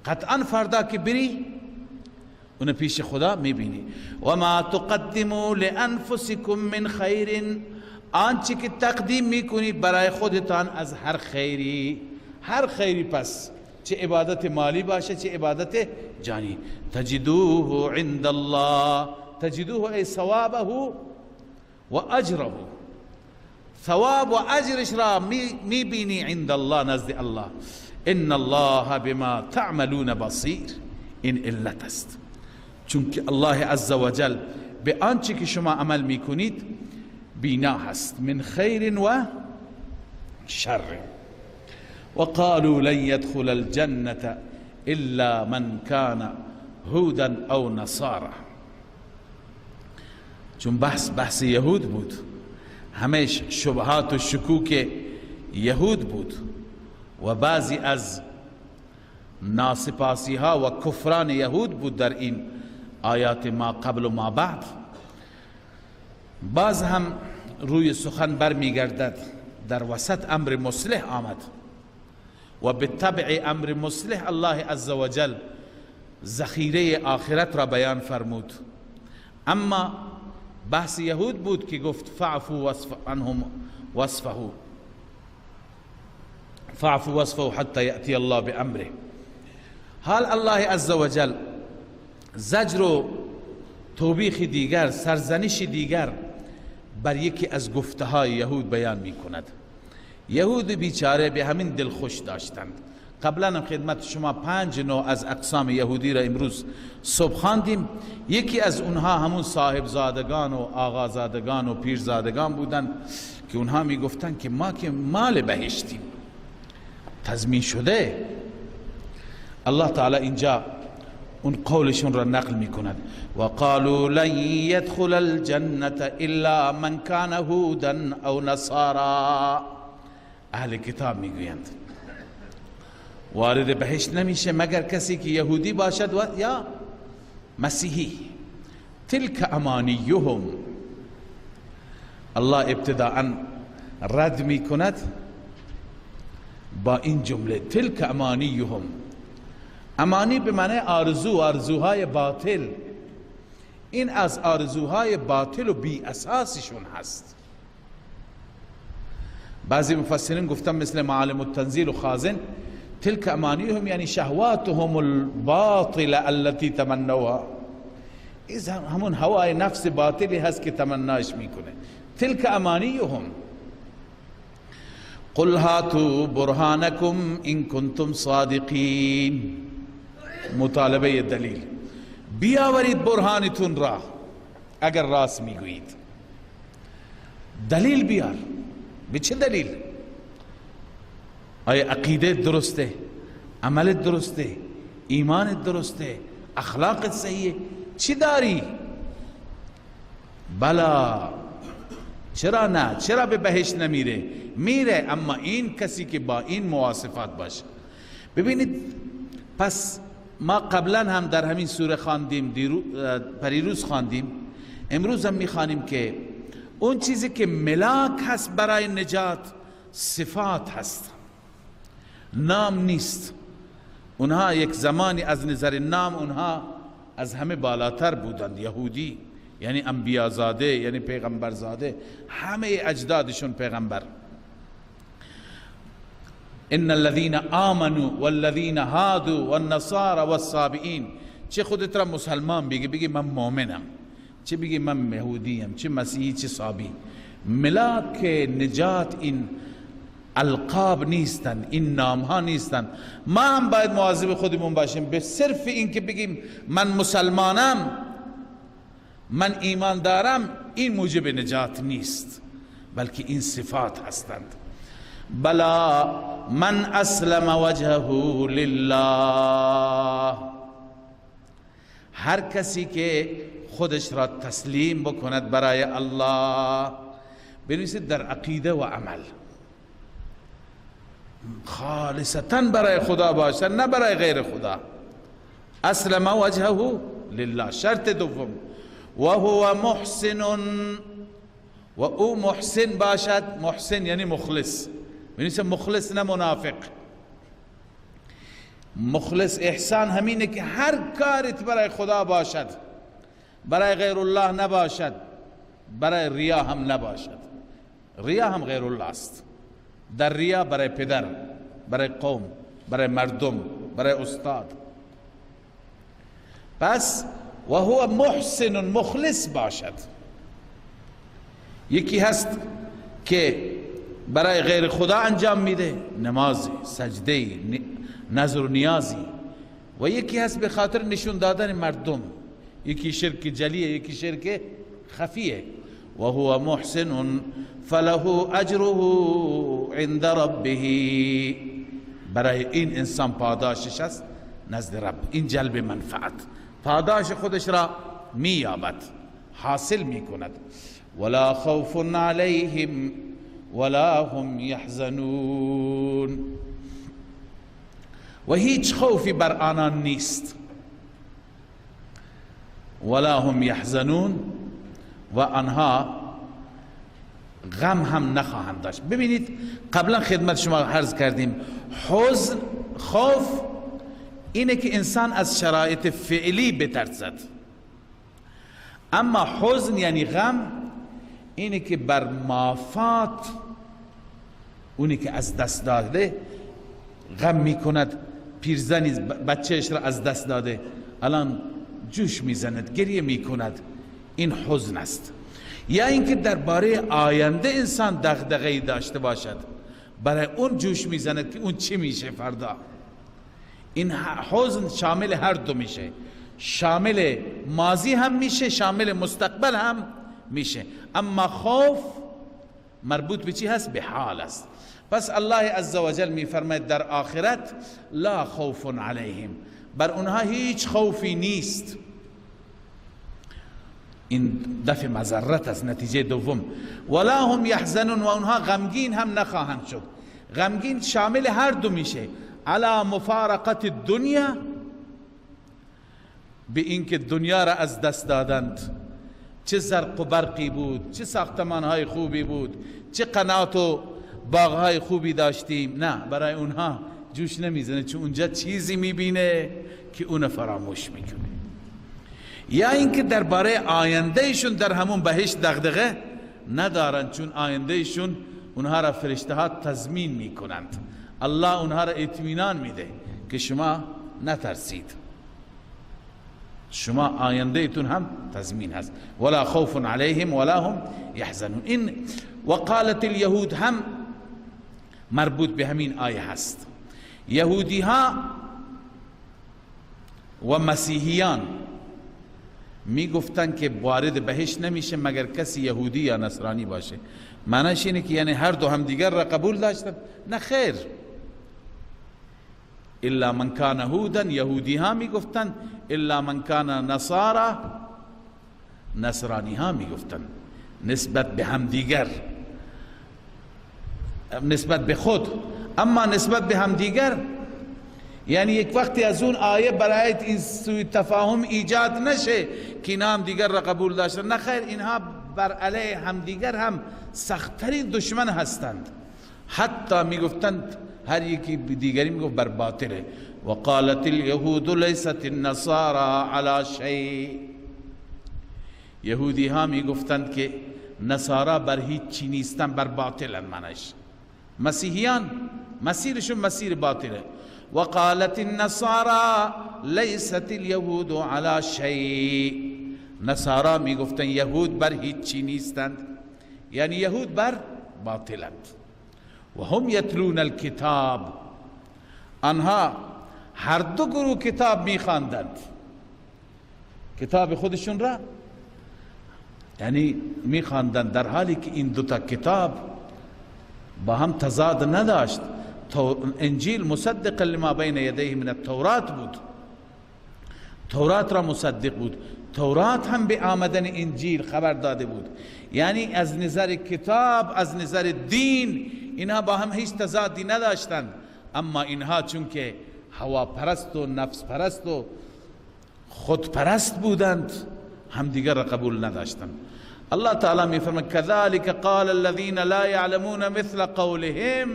قطعا فردا که بری اون پیش خدا میبینی. و ما تقدموا لانفسکم من خیر، آنچه که تقدیم میکنی برای خودتان از هر خیری، هر خیری، پس چه عبادت مالی باشه چه عبادت جانی، تجدوه عند الله. تجدوه ای ثوابه و اجره، ثواب و اجرش را میبینی عند الله، نزد الله. ان الله بما تعملون بصیر. این علت است چون که الله عزوجل به آنچه که شما عمل میکنید بینا هست، من خیر و شر. و قالوا لن يدخل الجنة الا من كان هودا او نصارى. چون بحث یهود بود، همش شبهات و شکوک یهود بود و بعضی از ناسپاسی ها و کفران یهود بود در این آیات ما قبل و ما بعد. باز هم روی سخن برمیگردد، در وسط امر مصلح آمد و به طبع امر مصلح الله عزوجل ذخیره آخرت را بیان فرمود. اما بحث یهود بود که گفت فعفو عنهم واصفحوا، فعفو واصفحوا حتی یأتی الله بامره. حال الله عزوجل زجر و توبیخ دیگر، سرزنش دیگر بر یکی از گفته های یهود بیان می کند. یهود بیچاره به همین دل خوش داشتند. قبلا هم خدمت شما 5 نوع از اقسام یهودی را امروز صبح خواندیم. یکی از اونها همون صاحبزادگان و آقازادگان و پیرزادگان بودند که اونها می گفتند که ما که مال بهشتیم، تضمین شده. الله تعالی اینجا اون قولشون را نقل میکند و قالوا لن يدخل الجنة الا من كان هودا او نصارا. اهل کتاب میگویند وارد بهشت نمیشه مگر کسی که یهودی باشد و یا مسیحی. تلك امانیهم. الله ابتداء رد میکند با این جمله تلك امانیهم. امانی به معنی آرزو، آرزوهای باطل. این از آرزوهای باطل و بی اساسشون هست. بعضی مفسرین گفتن مثل معالم التنزیل و خازن تلك امانیهم یعنی شهواتهم الباطله التي تمنوها. این همون هوای نفس باطلی هست که تمناش میکنه. تلك امانیهم. قل هاتوا برهانکم ان کنتم صادقین. مطالبه دلیل. بیاورید برهانتون را اگر راست میگویید. دلیل بیار. به چه دلیل؟ آیا عقیده درسته؟ عملت درسته؟ ایمانت درسته؟ اخلاقت صحیحه؟ چی داری؟ بلا. چرا نه؟ چرا به بهشت نمیره؟ میره، اما این کسی که با این مواصفات باشه. ببینید پس ما قبلا هم در همین سوره خواندیم، پریروز خواندیم، امروز هم میخوانیم که اون چیزی که ملاک هست برای نجات صفات هست، نام نیست. اونها یک زمانی از نظر نام اونها از همه بالاتر بودند. یهودی یعنی انبیازاده، یعنی پیغمبرزاده، همه اجدادشون پیغمبر. ان الذين آمنوا والذين هادوا والنصارى والصابئين. چه خودت را مسلمان بگی من مؤمنم، چه بگی من یهودیم، چه مسیحی، چه صابی. ملاک نجات این القاب نیستن، این نام ها نیستن. ما هم باید مواظب خودمون باشیم. به صرف این که بگیم من مسلمانم، من ایمان دارم، این موجب نجات نیست، بلکه این صفات هستند. بلا من اسلم وجهه لله. هر کسی که خودش را تسلیم بکند برای الله، بنویسید در عقیده و عمل خالصتا برای خدا باشد، نه برای غیر خدا. اسلم وجهه لله. شرط دوم و هو محسن. و او محسن باشد. محسن یعنی مخلص. بنویسید مخلص، نه منافق. مخلص احسان همینه که هر کارت برای خدا باشد، برای غیر الله نباشد، برای ریا هم نباشد. ریا هم غیر الله است. در ریا برای پدر، برای قوم، برای مردم، برای استاد. پس و هو محسن، مخلص باشد. یکی هست که برای غیر خدا انجام میده، نماز، سجده، نظر و نیازی. و یکی هست به خاطر نشون دادن مردم. یکی شرک جلیه، یکی شرک خفیه. و هو محسن فله اجره عند ربه. برای این انسان پاداشش است نزد رب. این جلب منفعت، پاداش خودش را مییابد، حاصل میکند. ولا خوف علیهم ولا هم یحزنون. و هیچ خوفی بر آنان نیست. ولا هم یحزنون. و آنها غم هم نخواهند داشت. ببینید قبلا خدمت شما عرض کردیم، حزن، خوف اینه که انسان از شرایط فعلی بترسد، اما حزن یعنی غم اینه که بر مافات، اونی که از دست داده غم میکند. پیرزنی بچهش را از دست داده، الان جوش میزند، گریه میکند، این حزن است. یا اینکه درباره آینده انسان دغدغه‌ای داشته باشد، برای اون جوش میزند که اون چی میشه فردا. این حزن شامل هر دو میشه، شامل ماضی هم میشه، شامل مستقبل هم میشه. اما خوف مربوط به چی هست؟ به حال است. پس الله عزوجل میفرماید در آخرت لا خوف علیهم، بر اونها هیچ خوفی نیست. این دفع مضرت از نتیجه دوم. ولا هم یحزنون، و اونها غمگین هم نخواهند شد. غمگین شامل هر دو میشه، علی مفارقت دنیا، به اینکه دنیا را از دست دادند. چه زرق و برقی بود، چه ساختمانهای خوبی بود، چه قنات و باغهای خوبی داشتیم، نه، برای اونها جوش نمیزنه، چون اونجا چیزی میبینه که اون فراموش میکنه. یا اینکه درباره آیندهشون در همون بهشت دغدغه ندارن، چون آیندهشون اونها را فرشته ها تضمین میکنند. الله اونها را اطمینان میده که شما نترسید، شما آیندهتون هم تضمین هست. ولا خوف علیهم ولا هم یحزنون. این وقالت الیهود هم مربوط به همین آیه هست. یهودی ها و مسیحیان می گفتن که وارد بهشت نمیشه مگر کسی یهودی یا نصرانی باشه. معنیش اینه که یعنی هر دو هم دیگر را قبول داشتن؟ نه خیر. الا من کان هودا، یهودی ها می گفتن، الا من کان نصارا، نصرانی ها می گفتن. نسبت به هم دیگر، نسبت به خود، اما نسبت به هم دیگر یعنی یک وقتی از اون آیه برای این سوء تفاهم ایجاد نشه که اینا هم دیگر را قبول داشتن. نه خیر، اینها بر علیه هم دیگر هم سخت‌ترین دشمن هستند. حتی میگفتند هر یکی دیگری میگفت بر باطله. وقالت الیهود لیست النصارى علی شیء، یهودی ها میگفتند که نصارا بر هیچ چی نیستن، بر باطلن. منش مسیحیان مسیرشون مسیر باطله. وقالت النصارى لیست الیهود علی شیء، نصارا میگفتن یهود بر هیچ چی نیستند، یعنی یهود بر باطلند. و هم یتلون الکتاب، آنها هر دو گروه کتاب میخواندند، کتاب خودشون را یعنی میخواندند، در حالی که این دوتا کتاب با هم تضاد نداشت. انجیل مصدق لما بین یدیه من التورات بود، تورات را مصدق بود، تورات هم به آمدن انجیل خبر داده بود. یعنی از نظر کتاب، از نظر دین اینها با هم هیچ تضادی نداشتند. اما اینها چون که هوا پرست و نفس پرست و خود پرست بودند، هم دیگر را قبول نداشتند. الله تعالی می فرماید كذلك قال الذين لا يعلمون مثل قولهم،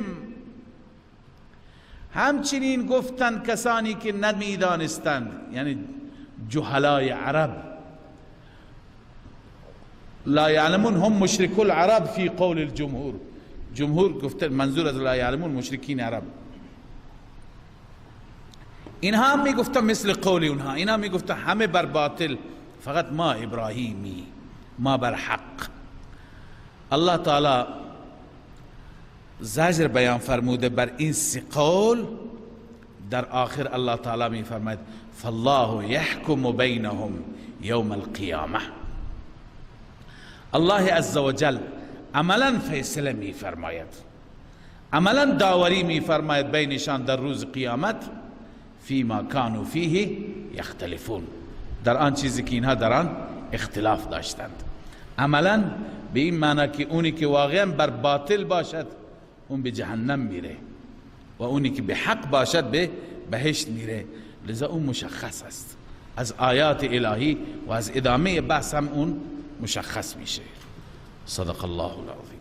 همچنین گفتند کسانی که نمیدانستند، یعنی جهلای عرب. لا یعلمون هم مشرک العرب فی قول الجمهور، جمهور گفته منظور از لا یعلمون مشرکین عرب. اینها هم میگفتن مثل قول اونها، اینها میگفتن همه بر باطل، فقط ما ابراهیمی، ما بر حق. الله تعالی زجر بیان فرموده بر این سه قول. در آخر الله تعالی می فرماید فالله یحکم بینهم یوم القیامه، الله عزوجل عملا فیصله می فرماید، عملا داوری می فرماید بینشان در روز قیامت، فیما کانوا فیه یختلفون، در آن چیزی که اینها در آن اختلاف داشتند. عملا به این معنی که اونی که واقعا بر باطل باشد اون به جهنم میره و اونی که به حق باشد به بهشت میره. لذا اون مشخص است از آیات الهی و از ادامه بحث هم اون مشخص میشه. صدق الله العظیم.